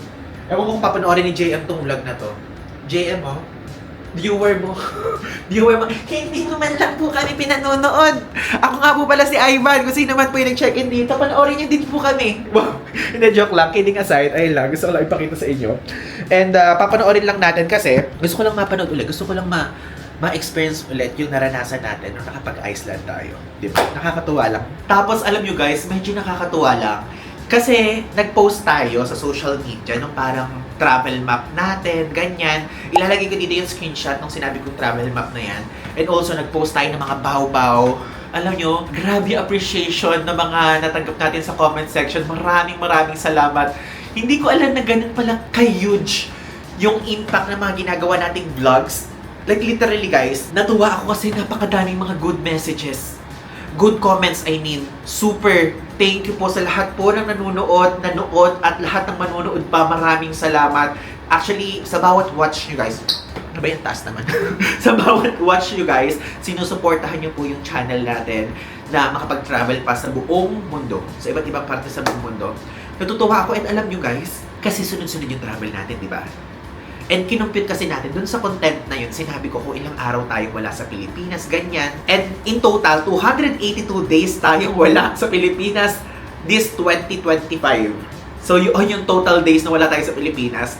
Ewan ko kung papanoorin ni JM tong vlog na to. JM, oh. Viewer mo. Hindi naman lang po kami pinanonood. Ako nga po pala si Ivan. Kung sino man po yung nag-check-in dito, panoorin niyo din po kami. Wow. Hindi, joke lang. Kidding aside, ayun lang. Gusto ko lang ipakita sa inyo. And papanoorin lang natin kasi gusto ko lang mapanood ulit. Gusto ko lang ma-experience ulit yung naranasan natin nung nakapag-Iceland tayo. Diba? Nakakatuwa lang. Tapos, alam nyo guys, medyo nakakatuwa lang. Kasi, nag-post tayo sa social media nung parang travel map natin, ganyan. Ilalagay ko dito yung screenshot nung sinabi kong travel map na yan. And also, nag-post tayo ng mga baw-baw. Alam nyo, grabe appreciation ng mga natanggap natin sa comment section. Maraming salamat. Hindi ko alam na ganun pala ka-huge yung impact ng mga ginagawa nating vlogs. Like literally guys, natuwa ako kasi napakadaming mga good messages. Good comments, I mean. Super. Thank you po sa lahat po ng nanonood, at lahat ng manonood pa. Maraming salamat. Actually, sa bawat watch nyo guys, ano ba yung taas naman? Sa bawat watch nyo guys, sinusuportahan nyo po yung channel natin na makapag-travel pa sa buong mundo. Sa iba't ibang parte sa buong mundo. Natutuwa ako, and alam nyo guys, kasi sunod-sunod yung travel natin, di ba? And kinumpute kasi natin dun sa content na yun, sinabi ko kung ilang araw tayong wala sa Pilipinas, ganyan. And in total, 282 days tayong wala sa Pilipinas this 2025. So yun yung total days na wala tayo sa Pilipinas.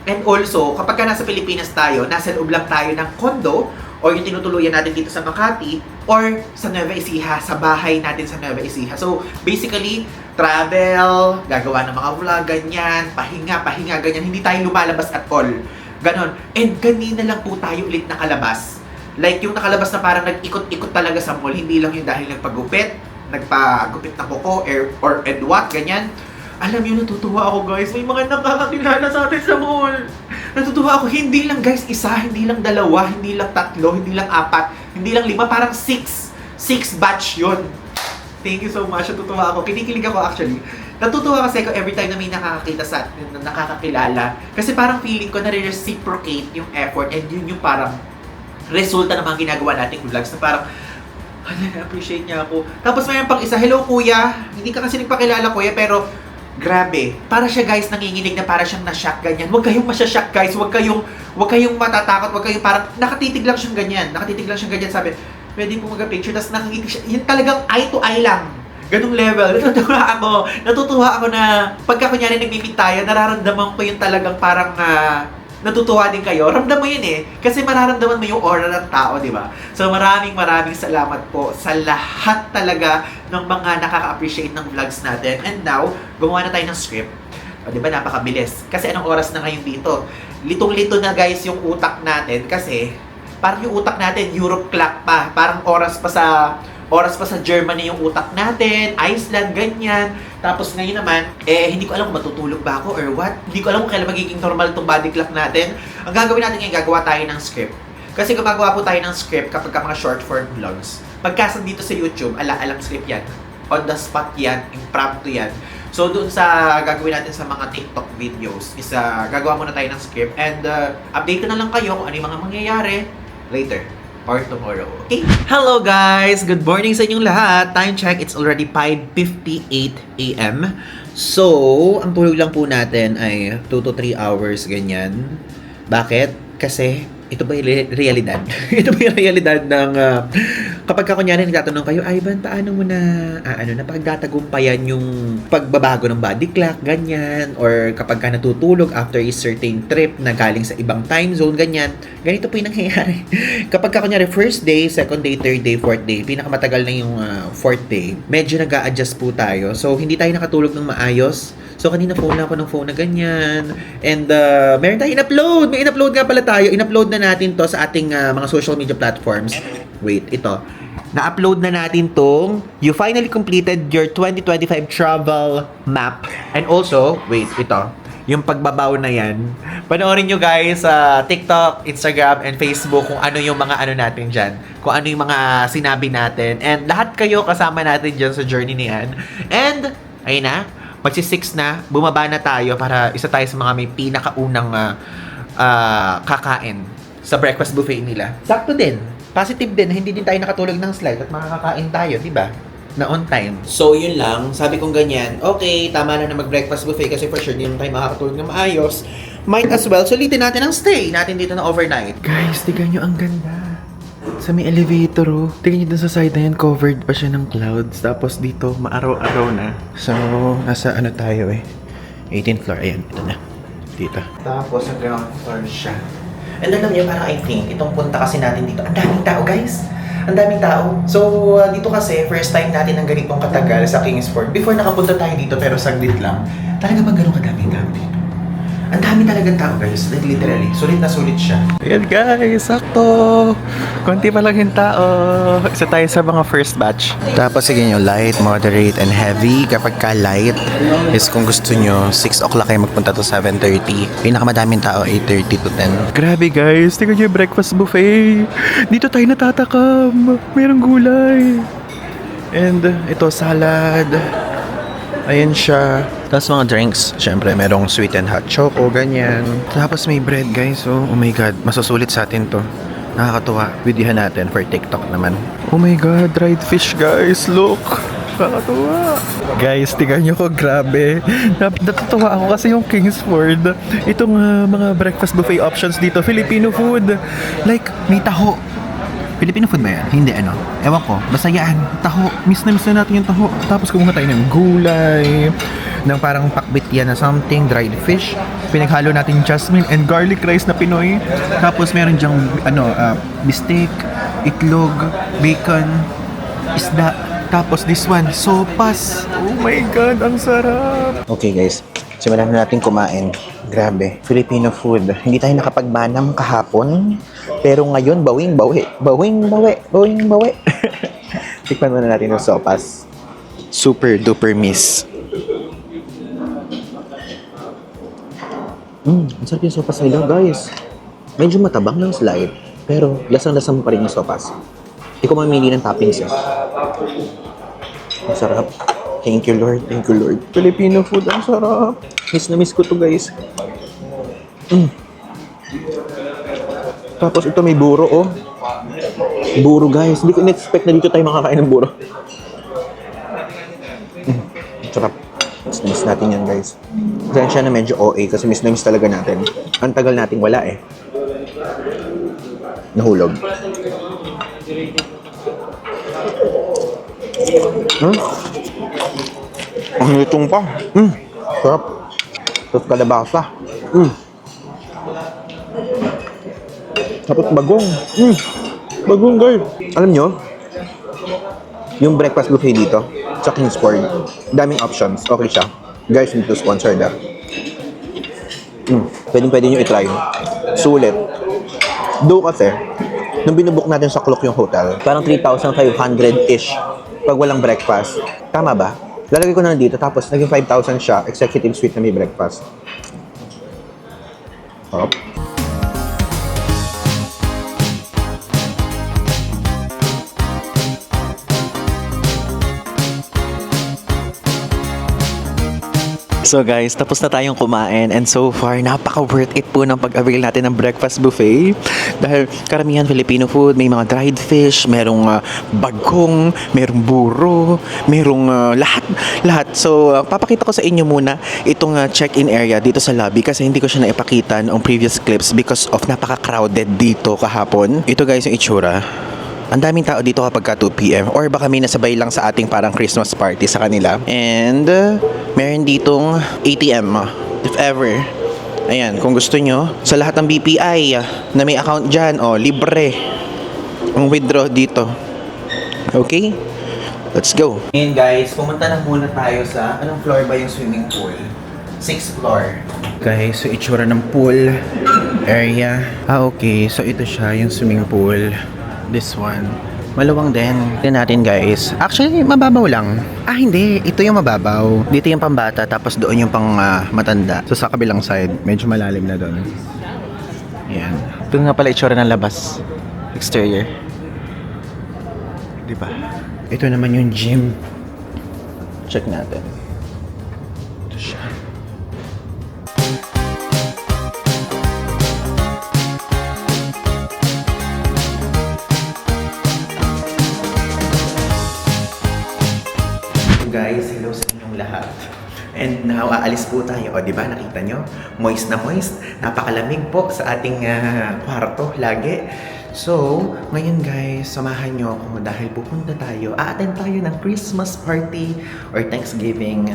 And also, kapag ka nasa Pilipinas tayo, nasa loob lang tayo ng condo, or yung tinutuluyan natin dito sa Makati, or sa Nueva Ecija, sa bahay natin sa Nueva Ecija. So, basically, travel, gagawa ng mga vlog, ganyan, pahinga, ganyan. Hindi tayo lumalabas at all. Ganon. And kanina lang po tayo ulit nakalabas. Like, yung nakalabas na parang nag-ikot-ikot talaga sa mall, hindi lang yung dahil nagpagupit ng kuko, or and what, ganyan. Alam niyo, natutuwa ako guys. May mga nakakakilala sa atin sa mall. Natutuwa ako. Hindi lang guys isa, hindi lang dalawa, hindi lang tatlo, hindi lang apat, hindi lang lima, parang 6 batch yun. Thank you so much. Natutuwa ako. Kinikilig ako actually. Natutuwa kasi ako every time na may nakakakita sa atin, na nakakakilala. Kasi parang feeling ko na-reciprocate yung effort, and yun yung parang resulta ng mga ginagawa nating vlogs na parang appreciate niya ako. Tapos mayroon pang isa, hello kuya. Hindi ka kasi nagpakilala kuya, pero grabe. Para siya guys, nanginginig na para siyang na-shock ganyan. Huwag kayong masya-shock guys. Huwag kayong matatakot. Huwag kayong parang nakatitig lang siyang ganyan. Sabi, pwede po mag-picture. Tapos nakangitig siya. Yun talagang eye to eye lang. Ganung level. Natutuwa ako na pagka kunyari nag-meet tayo, nararamdaman ko yung talagang parang natutuwa din kayo. Ramdam mo yun eh. Kasi mararamdaman mo yung aura ng tao, di ba? So maraming salamat po sa lahat talaga ng mga nakaka-appreciate ng vlogs natin. And now, gumawa na tayo ng script. O, di ba, napakabilis. Kasi anong oras na ngayon dito? Litong-lito na guys yung utak natin kasi parang yung utak natin, Europe clock pa. Parang oras pa sa Germany yung utak natin, Iceland, ganyan. Tapos ngayon naman, hindi ko alam kung matutulog ba ako or what. Hindi ko alam kung kailan magiging normal itong body clock natin. Ang gagawin natin ngayon, gagawa tayo ng script. Kasi gumagawa po tayo ng script kapag mga short form vlogs. Pagkasan dito sa YouTube, alang script yan. On the spot yan, impromptu yan. So doon sa gagawin natin sa mga TikTok videos, gagawa muna tayo ng script. And update ko na lang kayo kung ano yung mga mangyayari later. or tomorrow. Okay? Hello guys! Good morning sa inyong lahat. Time check, it's already 5:58 a.m. So, ang tulog lang po natin ay 2 to 3 hours ganyan. Bakit? Kasi ito ba yung realidad? Ito ba yung realidad ng kapag kunyari nagtatanong kayo, Ivan, paano mo na napagtatagumpayan yung pagbabago ng body clock, ganyan, or kapag ka natutulog after a certain trip na galing sa ibang time zone, ganyan, ganito po yung nangyayari. Kapag ka kunyari first day, second day, third day, fourth day, pinakamatagal na yung fourth day, medyo nag-a-adjust po tayo. So, hindi tayo nakatulog ng maayos. So, kanina phone ako ng phone na ganyan. And, meron tayo in-upload. May in-upload nga pala tayo. In-upload na natin to sa ating mga social media platforms. Wait, ito. Na-upload na natin tong you finally completed your 2025 travel map. And also, wait, ito. Yung pagbabaw na yan. Panoorin nyo guys sa TikTok, Instagram, and Facebook kung ano yung mga ano natin dyan. Kung ano yung mga sinabi natin. And lahat kayo kasama natin dyan sa journey na yan. And, ayun na. Magsi-6 na, bumaba na tayo para isa tayo sa mga may pinakaunang kakain sa breakfast buffet nila. Sakto din. Positive din. Hindi din tayo nakatulog ng slide at makakakain tayo, di ba? Na on time. So, yun lang. Sabi kong ganyan, okay, tama na mag-breakfast buffet kasi for sure hindi naman tayo makakatulog ng maayos. Might as well, sulitin natin ang stay natin dito na overnight. Guys, tignan nyo ang ganda. Sa may elevator, oh. Tingnan nyo dun sa side na yan, covered pa siya ng clouds. Tapos dito, maaraw-araw na. So, nasa ano tayo eh. 18th floor. Ayan, ito na. Dito. Tapos, sa ground floor siya. And alam niyo, parang I think, itong punta kasi natin dito, ang daming tao guys. Ang daming tao. So, dito kasi, first time natin ng ganitong katagal sa Kingsport. Before nakapunta tayo dito, pero saglit lang. Talaga bang ganun kadaming tao dito? Ang dami talagang tao guys, like literally. Sulit na sulit siya. Ayan guys, sakto. Konti pa lang yung tao. Isa tayo sa mga first batch. Tapos sige nyo, light, moderate, and heavy. Kapag ka light, is kung gusto nyo, 6 o'clock kayo magpunta to 7:30. Pinakamadaming tao, 8:30 to 10. Grabe guys, tingnan nyo yung breakfast buffet. Dito tayo natatakam. Mayroong gulay. And ito, salad. Ayan siya. Tapos mga drinks. Siyempre, merong sweet and hot choco, ganyan. Tapos may bread, guys. Oh my God. Masusulit sa atin to. Nakakatuwa. Videohan natin for TikTok naman. Oh my God. Dried fish, guys. Look. Nakakatuwa. Guys, tingnan nyo ko. Grabe. Natutuwa ako kasi yung Kingsford. Itong mga breakfast buffet options dito. Filipino food. Like, may taho. Filipino food ba yan? Hindi ano. Ewan ko. Basta yan. Taho. Miss na natin yung taho. Tapos kumuha tayo ng gulay. Ng parang pakbit yan na something. Dried fish. Pinaghalo natin jasmine and garlic rice na Pinoy. Tapos meron dyang bistek, itlog, bacon, isda. Tapos this one, sopas. Oh my God, ang sarap. Okay guys. Simulan na natin kumain. Grabe. Filipino food. Hindi tayo nakapagbanam kahapon. Pero ngayon, bawing-bawi. Bawing-bawi. Tikman muna natin yung sopas. Super duper miss. Ang sarap yung sopas nila, guys. Medyo matabang ng slide. Pero lasang-lasang pa rin yung sopas. Hindi ko mamili ng toppings eh. Ang sarap. Thank you, Lord. Thank you, Lord. Filipino food, ang sarap. Miss na miss ko to, guys. Tapos ito may buro, oh. Buro, guys. Hindi ko in-expect na dito tayo makakain ng buro. Sarap. Miss natin yan, guys. Pasensya na medyo OA kasi miss na miss talaga natin. Ang tagal nating wala eh. Nahulog. Ang lutong pa. Sarap. Tapos kalabasa. Tapos bagong. Bagong, guys. Alam nyo, yung breakfast buffet dito sa Kingsport, daming options. Okay siya. Guys, hindi to sponsor na. Pwede nyo itry. Sulit. Do kasi, nung binubook natin sa Klook yung hotel, parang 3,500-ish pag walang breakfast. Tama ba? Lalagay ko na dito, tapos naging 5,000 siya, executive suite na may breakfast. Sarap. So guys, tapos na tayong kumain and so far, napaka-worth it po ng pag-avail natin ng breakfast buffet. Dahil karamihan Filipino food, may mga dried fish, merong bagong, merong buro, merong lahat. So, papakita ko sa inyo muna itong check-in area dito sa lobby kasi hindi ko siya naipakita noong previous clips because of napaka-crowded dito kahapon. Ito guys yung itsura. Ang daming tao dito kapag ka 2 p.m. or baka may nasabay lang sa ating parang Christmas party sa kanila. And meron ditong ATM if ever. Ayan, kung gusto nyo, sa lahat ng BPI na may account dyan, libre ang withdraw dito. Okay? Let's go. And guys, pumunta na muna tayo sa, anong floor ba yung swimming pool? 6th floor. Guys, so itsura ng pool area. Okay, so ito siya yung swimming pool. This one. Maluwang din. Tignan natin guys. Actually, mababaw lang. Hindi. Ito yung mababaw. Dito yung pambata, tapos doon yung pang matanda. So sa kabilang side, medyo malalim na doon. Ayan. Ito nga pala itsura ng labas. Exterior. Diba? Ito naman yung gym. Check natin. Ito siya. Guys, hello sa inyong lahat. And now, aalis po tayo. O, di ba? Nakita nyo? Moist na moist. Napakalamig po sa ating kwarto lagi. So, ngayon guys, samahan nyo ako dahil pupunta tayo. A-attend tayo ng Christmas party or Thanksgiving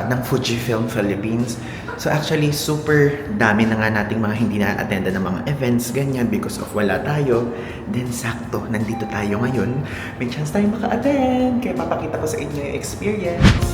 ng Fujifilm Philippines. So, actually, super dami na nga nating mga hindi na-attenda ng mga events, ganyan, because of wala tayo. Then, sakto, nandito tayo ngayon. May chance tayo maka-attend. Kaya papakita ko sa inyo yung experience.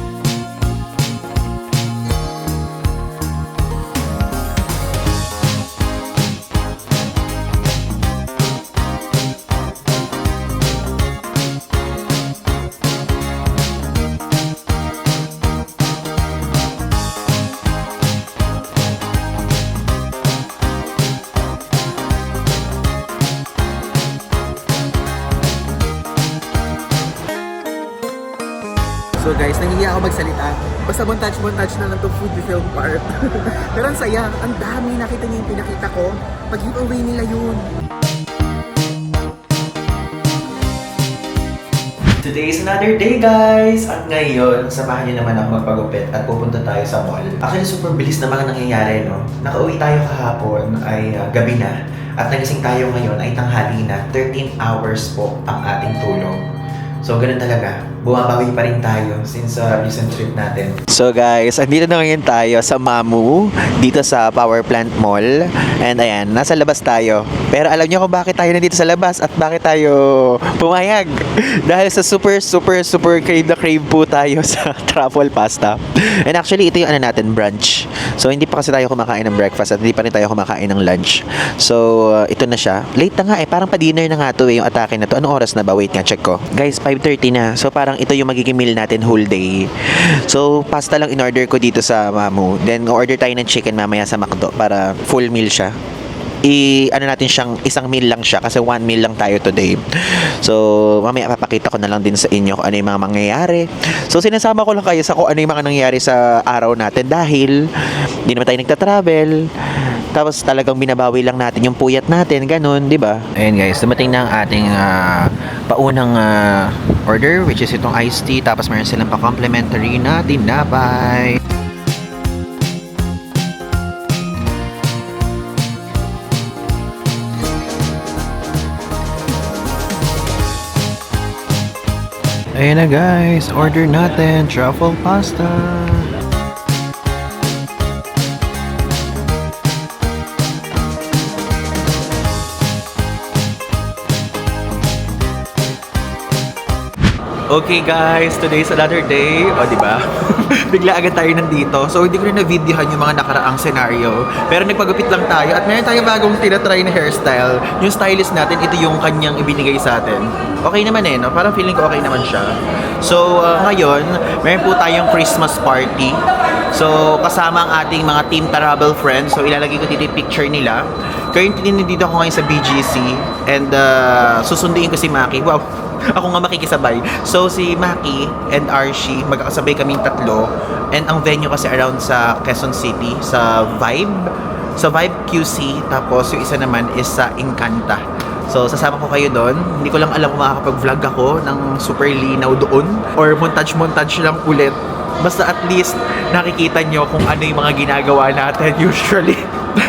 So guys, nangihiya ako magsalita. Basta montage na lang itong Fujifilm part. Pero ang saya, ang dami. Nakita niyo yung pinakita ko. Pag-giveaway nila yun. Today is another day guys! At ngayon, samahan niyo naman ako magpagupit at pupunta tayo sa mall. Actually, super bilis na mga nangyayari, no? Nakauwi tayo kahapon ay gabi na. At nagising tayo ngayon ay tanghali na. 13 hours po ang ating tulog. So, ganun talaga. Bumabawi pa rin tayo since recent trip natin. So guys, andito na ngayon tayo sa Mamu, dito sa Power Plant Mall. And ayan, nasa labas tayo. Pero alam niyo kung bakit tayo nandito sa labas at bakit tayo pumayag? Dahil sa super crave na crave po tayo sa truffle pasta. And actually, ito yung natin, brunch. So, hindi pa kasi tayo kumakain ng breakfast at hindi pa rin tayo kumakain ng lunch. So, ito na siya. Late na nga parang pa-dinner na nga to yung atake na to. Anong oras na ba? Wait nga, check ko. Guys, 5:30 na. So, parang ito yung magiging meal natin whole day. So, pasta lang in-order ko dito sa Mamu. Then, order tayo ng chicken mamaya sa McDo para full meal siya. Natin siyang isang meal lang siya kasi 1 meal lang tayo today. So, mamaya papakita ko na lang din sa inyo kung ano yung mga mangyayari. So, sinasama ko lang kayo sa kung ano yung mga nangyayari sa araw natin dahil hindi naman tayo nagta-travel. Tapos talagang binabawi lang natin yung puyat natin, ganun, di ba? Ayun guys, dumating na ang ating paunang order, which is itong iced tea. Tapos meron silang pa-complimentary na tinapay. Ayun na guys, order natin truffle pasta. Okay guys, today's another day. O, diba? Bigla agad tayo nandito. So, hindi ko na na-videohan yung mga nakaraang scenario. Pero nagpagupit lang tayo at meron tayong bagong tinatry na hairstyle. Yung stylist natin, ito yung kanyang ibinigay sa atin. Okay naman no? Parang feeling ko okay naman siya. So, ngayon, meron po tayong Christmas party. So, kasama ang ating mga Team Travel friends. So, ilalagay ko dito yung picture nila. Currently, nandito ako ngayon sa BGC. And, susunduin ko si Maki. Wow! Ako nga makikisabay. So, si Maki and Archie, magkakasabay kaming tatlo. And ang venue kasi around sa Quezon City, sa Vibe. Sa Vibe QC. Tapos, yung isa naman is sa Encanta. So, sasama ko kayo doon. Hindi ko lang alam kung makakapag-vlog ako ng super linaw doon. Or montage-montage lang ulit. Basta at least nakikita nyo kung ano yung mga ginagawa natin usually.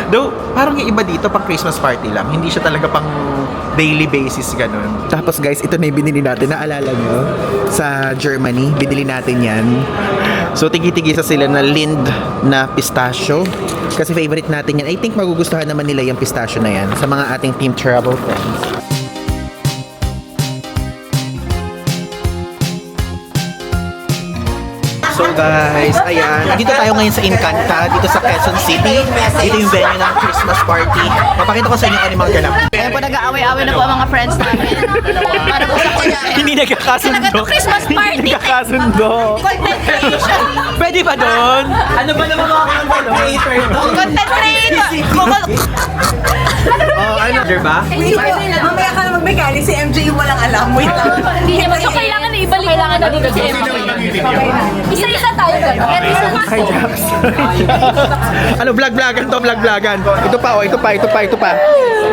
Though, parang yung iba dito pang Christmas party lang. Hindi siya talaga pang daily basis ganun. Tapos guys, ito na yung binili natin. Naalala nyo? Sa Germany, binili natin yan. So, tigi-tigisa sila na Lind na pistachio. Kasi favorite natin yan. I think magugustuhan naman nila yung pistachio na yan sa mga ating Team Travel friends. So guys, ayan. Dito tayo ngayon sa Encanta, dito sa Quezon City. Dito yung venue ng Christmas party. Papakita ko sa inyo ano yung mga ganap. Ayan po, nag-aaway-aaway na po ang mga friends namin. Para po sa kuya. Hindi nagkakasundo. Talaga to Christmas party. Hindi nagkakasundo. Content creation. Pwede ba doon? Ano ba naman mga content creator? Content creator. Oh, ano? Diba? Mamaya ka na mag-mechanic, si MJ yung walang alam. Wait lang. Hindi naman. So, kailangan na ibalik. Kailangan na dito si MJ. Isa-isa tayo doon. Pero isa Hi, Jax. Ano, vlog-vlogan to, vlog-vlogan. Ito pa.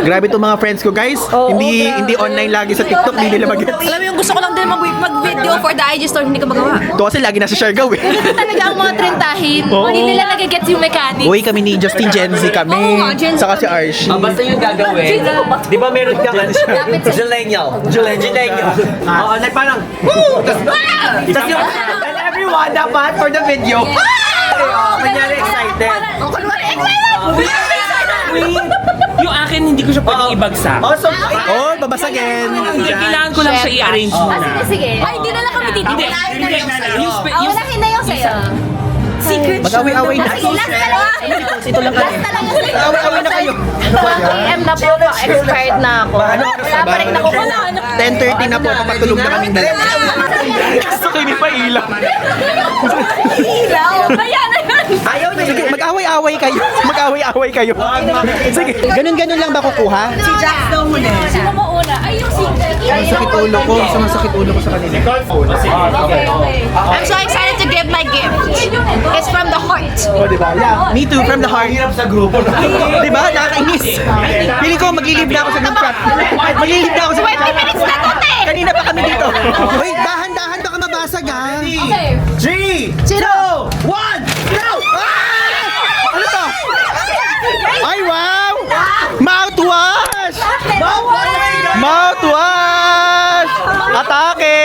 Grabe itong mga friends ko, guys. Hindi online lagi sa TikTok, hindi nila mag-gets. Alam mo yung gusto ko lang din mag-video for the IG story, hindi ka magawa. Ito kasi lagi nasa Siargao eh. Ito talaga ang mga trentahin. Oo. Hindi nila nagigets yung mechanic. Uy, kami ni Justin Gen Z kami. Oo nga, Gen Z Saka si Archie. Basta yung gagawin. Di ba meron ka Julennial. Oo, like parang, woo! Tapos yung, and everyone dapat for the video, kunyari excited. Yung akin, hindi ko siya pwedeng ibagsak. Also, Oh, babasagin. Kailangan ko lang siya i-arrange muna. Sige. Ay, hindi na lang kami titigil. Walahin na yung sa'yo. Mag-away-away na. Ito lang kami. Mag-away-away na kayo. 12 AM na po, expired na ako. Wala pa rin ako. 10:30 na po, papatulog na kaming dalawa. Gusto ko hindi pa ilaw. Ayan, ayan. ayaw niya. Sige, mag-away-away kayo. Mag-away-away kayo. Sige, ganun-ganun lang ba kukuha? Si Jax daw muna. Sino mo una? Ay, yung secret. Sakit ulo ko. Sumasakit ulo ko sa kanila. I'm so excited to give my gift. It's from the heart. Oh, diba? Yeah. Me too, from the heart. Hirap sa grupo. Diba? Nakakainis. Feeling ko, maglilib na ako sa group chat. Maglilib na ako sa group chat. 20 minutes na to, te! Kanina pa kami dito. Wait, dahan-dahan baka mabasag ha. Okay. 3, 2, 1, go! Ano to? Ay, wow! Mouthwash! Mouthwash! Atake!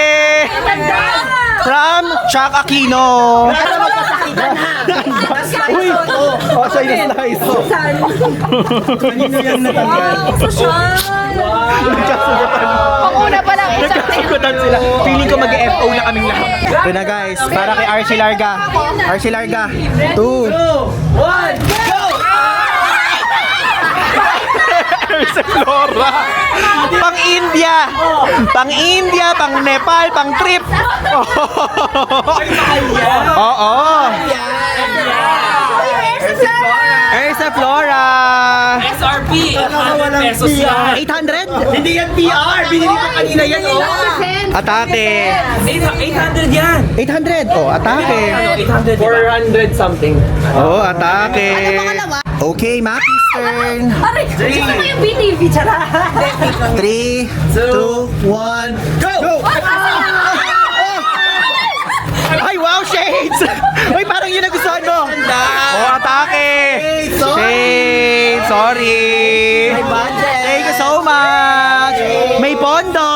From Chuck Aquino. Uy! Oh, siya yung slice. Kanino yung natanggal? Panguna pa lang, Nagkasugutan sila. Feeling ko mag-FO na kaming lahat. Ito na guys, para kay Archie Larga. Archie Larga. 2, 1, go! Sa Flora. Pang India. Pang India, pang Nepal, pang trip. Oo. Ersa Flora. SRP, 100 pesos yan. 800? Hindi yan PR! Binili ko kanina yan, oh! Atake. 800 yan. 800. Oh, atake. 800, 400 something. Oh, atake. Okay, Maki's turn. Aray, gusto ko yung BTV, tsara. 3, 2, 1, go! Ay, wow, Shades! Uy, parang yun nagustuhan mo. Oh, atake! Shades, sorry. Thank you so much. May pondo.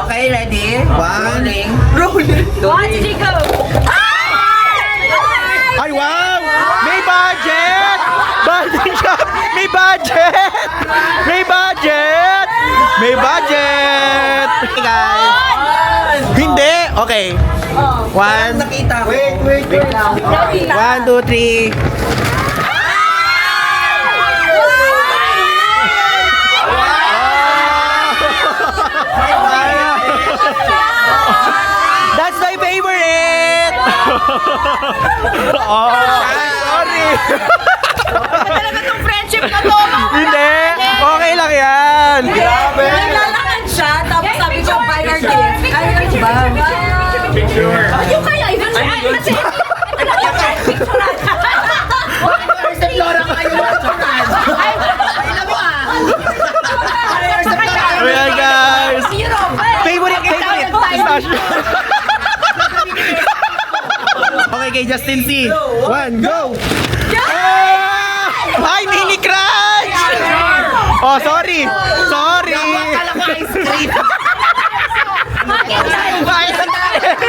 Okay, ready? 1. One, two, go. Ay, wow! May budget! Budget shop! May budget! May budget! May budget! Hey, guys! Hindi! Okay. 1, Nakita ko. Wait. 1, 2, 3. That's my favorite! Oh, sorry! Talaga tong friendship na to. Hindi! Okay lang yan! Naglalakad siya, tapos sabi ko, bye Okay, Justin C. 1, go! Ah! Ay, mini crunch! Oh, sorry! Sorry! Akala ko ice cream!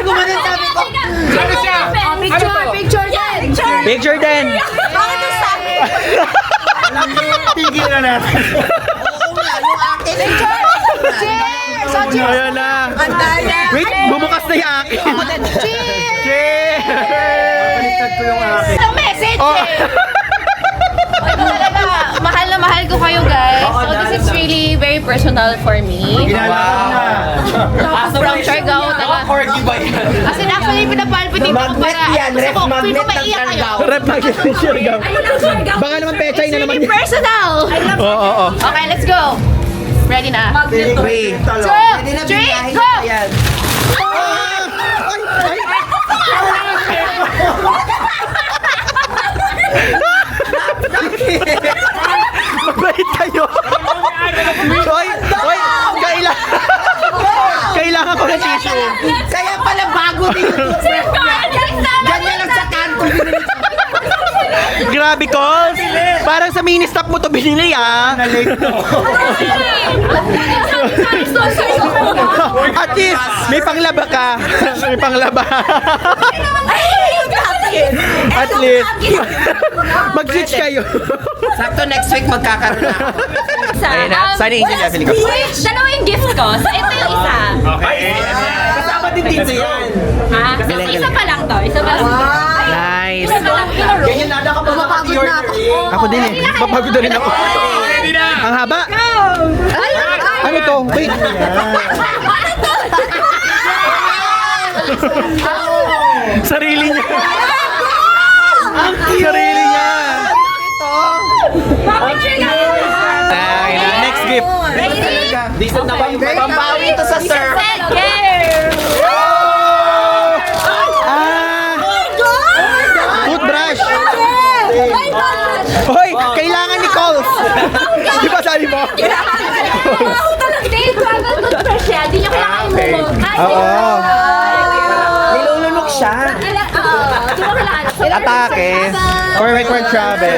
Gumanon sabi ko. Picture yan! Picture din! Bakit ang sabi? Tigil na natin. Cheers! Ayan na. Wait, bumukas na yung akin. Cheers! Baliktad ko yung akin. Ang message Oh. Talaga, mahal na mahal ko kayo guys. So this is really very personal for me. From Siargao talaga. As in actually pinapalpitin ko para gusto ko feel ko maiiyak kayo. Rep magnet ni Siargao. Baka naman pechay na naman Really niya. personal. Oo. Okay, let's go. Ready na. 3. 2, 3, go! Magbait kayo. Hoy, kailangan ko ng tissue. Kaya pala bago din yung ganyan lang sa kanto. Grabe, Coles. Parang sa mini-stop mo to binili, ah. At least, may panglaba ka. May panglaba. At least, mag-switch kayo. Sakto next week magkakaroon na ako. Ayun na. Sana yung Angel Javelin ko. Dalawa yung gift ko. So, ito yung isa. Kasama din dito yan. Ha? Isa pa lang to. Isa pa lang. Nice. Isa pa lang. Pinaro. Ganyan na ako pumapagod na ako. Ako din eh. Mapagod na rin ako. Ang haba. Ano to? Wait. Sarili niya. Sarili niya. Ay, next gift. Decent na ba yung pambawi ito sa sir? Ah! Toothbrush. Hoy, kailangan ni Coles. Di ba sabi mo? Hindi niyo kailangan mo. Oo. Nilulunok siya. Atake. Perfect for travel.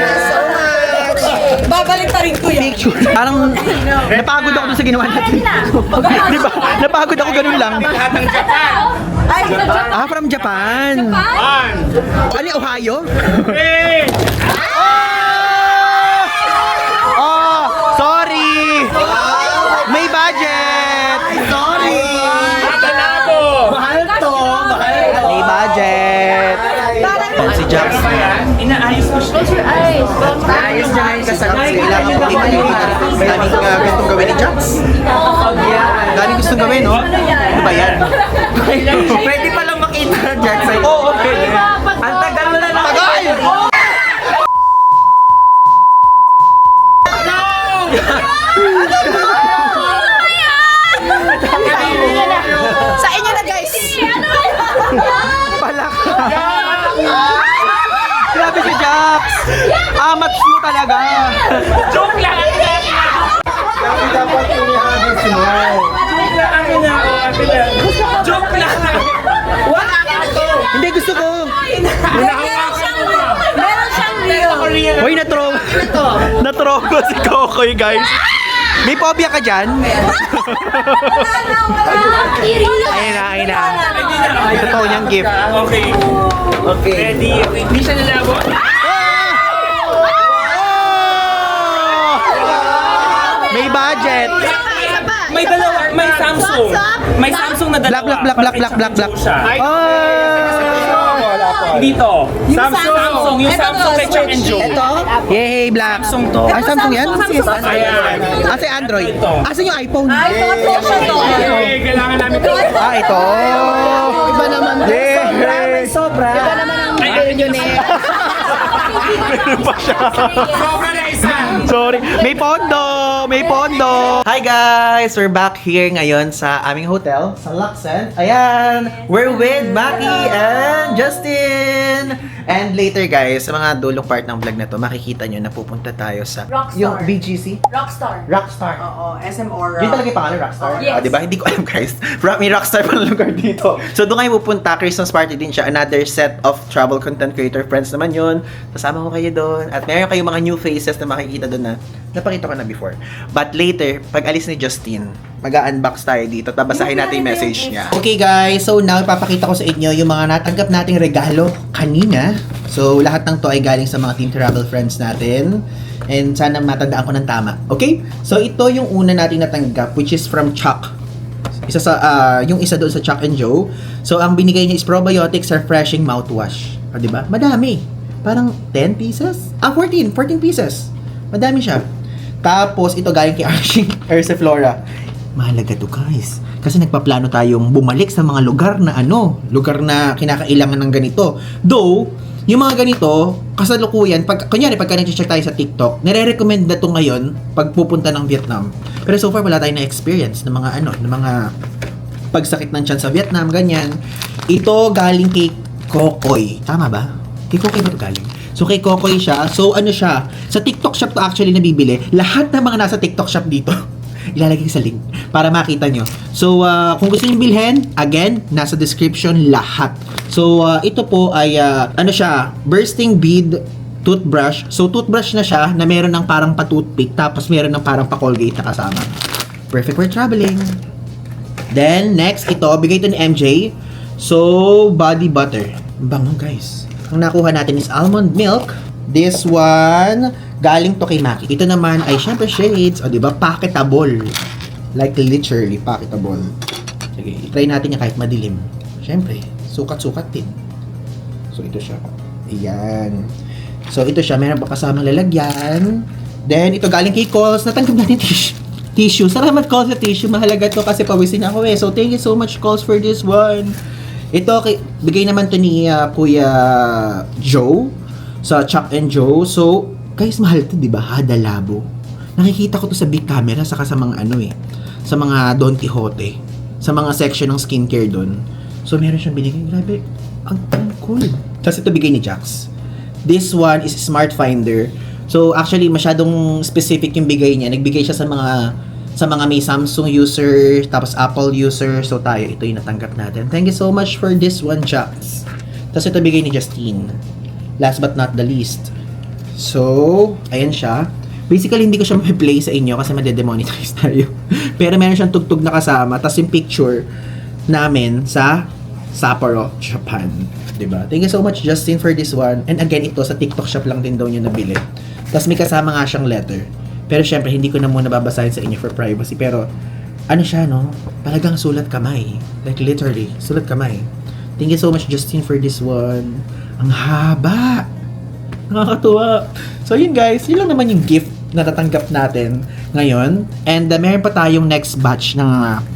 Babalik pa rin ko yan. Picture. Parang napagod ako dun sa ginawa natin. Di ba? Napagod ako ganun lang. Ah, from Japan. Ano yung Ohio? Oh, sorry. May budget. Sorry. Mahal to. May budget. Si Jax. Inaayos ko siya. Ayos niya ngayon kasagot. Kailangan ko i-maliit. Daming gustong gawin ni Jax. Daming gustong gawin, no? Ano ba yan? Pwede palang makita ng Jack sa'yo. Oo, okay. Ang tagal mo na lang. Tagal! Sa inyo na guys. Palak. Grabe si Jax. Amats mo talaga. Joke lang! Dapat inihagis mo. Akin na ako, akin na. Joke lang! Hindi, gusto ko. Meron siyang real. Hoy, na-trauma si Kokoy, guys. May phobia ka dyan? Ayun na. Ay, totoo niyang gift. Okay. Okay. Ready? Hindi siya nalabo. May budget. May dalawa, may Samsung. May Samsung na dalawa. Black. Dito. Samsung. Yung Samsung Picture and Joke. Yay, black. Samsung to. Ay, Samsung yan? Ayan. Asa Android? Asan yung iPhone? Okay, kailangan namin ito. Ah, ito. Iba naman. Yay! Sobra. Meron pa siya. Sobra na isa. Sorry. May pondo. May pondo! Hi guys! We're back here ngayon sa aming hotel, sa Luxent. Ayan! We're with Maki and Justin! And later guys, sa mga dulong part ng vlog na to, makikita nyo na pupunta tayo sa Rockstar. yung BGC. Rockstar. Rockstar. Oo, SM Aura. Yun talaga yung pangalan, Rockstar? Yes. Diba? Hindi ko alam guys. May Rockstar pa ng lugar dito. So doon kayo pupunta, Christmas party din siya. Another set of travel content creator friends naman yun. Kasama ko kayo doon. At meron kayong mga new faces na makikita doon na napakita ko na before. But later, pag alis ni Justin, mag-unbox tayo dito at babasahin natin yung message niya. Okay guys, so now ipapakita ko sa inyo yung mga natanggap nating regalo kanina. So lahat ng to ay galing sa mga Team Travel friends natin. And sana matandaan ko ng tama. Okay? So ito yung una nating natanggap, which is from Chuck. Isa sa yung isa doon sa Chuck and Joe. So ang binigay niya is probiotics refreshing mouthwash. O di ba? Madami. Parang 10 pieces? 14 pieces. Madami siya. Tapos ito galing kay Archie Erseflora. Mahalaga to guys. Kasi nagpaplano tayong bumalik sa mga lugar na lugar na kinakailangan ng ganito. Though, yung mga ganito, kasalukuyan, kunyari pagka nag-check tayo sa TikTok, nire-recommend na to ngayon pag pupunta ng Vietnam. Pero so far wala tayong na-experience ng mga ng mga pagsakit ng tiyan sa Vietnam, ganyan. Ito galing kay Kokoy. Tama ba? Kay Kokoy ba ito galing? So kay Kokoy siya. So ano siya? Sa TikTok shop to actually nabibili. Lahat ng mga nasa TikTok shop dito, ilalagay sa link para makita nyo. So, kung gusto nyo bilhin, again, nasa description lahat. So, ito po ay, bursting bead toothbrush. So, toothbrush na siya na meron ng parang pa-toothpick tapos meron ng parang pa-Colgate na kasama. Perfect for traveling. Then, next, ito, bigay ito ni MJ. So, body butter. Bango, guys. Ang nakuha natin is almond milk. This one, galing to kay Maki. Ito naman ay syempre shades. O, diba? Packetable. Like literally, packetable. Sige, try natin niya kahit madilim. Syempre, sukat-sukat din. So, ito siya. Ayan. So, ito siya. Meron pa kasamang lalagyan. Then, ito galing kay Coles. Natanggap natin tissue. Salamat, Coles, sa tissue. Mahalaga to kasi pawisin ako eh. So, thank you so much, Coles, for this one. Ito, bigay naman to ni Kuya Joe sa Chuck and Joe. So, guys, mahal to, di ba? Hada Labo. Nakikita ko to sa big camera saka sa mga sa mga Don Quixote. Sa mga section ng skincare doon. So, meron siyang binigay. Grabe, ang cool. Tapos ito bigay ni Jax. This one is Smart Finder. So, actually, masyadong specific yung bigay niya. Nagbigay siya sa mga may Samsung user, tapos Apple user. So, tayo, ito yung natanggap natin. Thank you so much for this one, Jax. Tapos ito bigay ni Justine. Last but not the least. So, ayan siya. Basically, hindi ko siya ma-play sa inyo kasi made-demonetize tayo. Pero meron siyang tugtog na kasama. Tapos yung picture namin sa Sapporo, Japan. Diba? Thank you so much, Justin, for this one. And again, ito sa TikTok shop lang din daw niya nabili. Tapos may kasama nga siyang letter. Pero syempre, hindi ko na muna babasahin sa inyo for privacy. Pero, ano siya, no? Talagang sulat kamay. Like, literally, sulat kamay. Thank you so much, Justin, for this one. Ang haba! Nakakatuwa. So, yun guys. Yun lang naman yung gift na tatanggap natin ngayon. And meron pa tayong next batch ng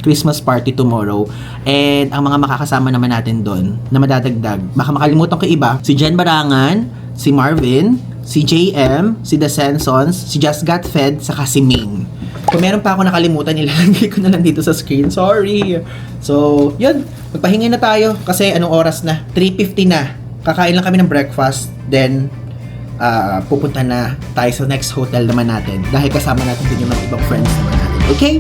Christmas party tomorrow. And ang mga makakasama naman natin doon na madadagdag. Baka makalimutan ko iba. Si Jen Barangan, si Marvin, si JM, si The Sensons, si Just Got Fed, saka si Ming. Kung meron pa ako nakalimutan, ilalagay ko na lang dito sa screen. Sorry. So, yun. Magpahinga na tayo kasi anong oras na? 3:50 na. Kakain lang kami ng breakfast. Then, pupunta na tayo sa next hotel naman natin dahil kasama natin din yung mga ibang friends naman natin. Okay?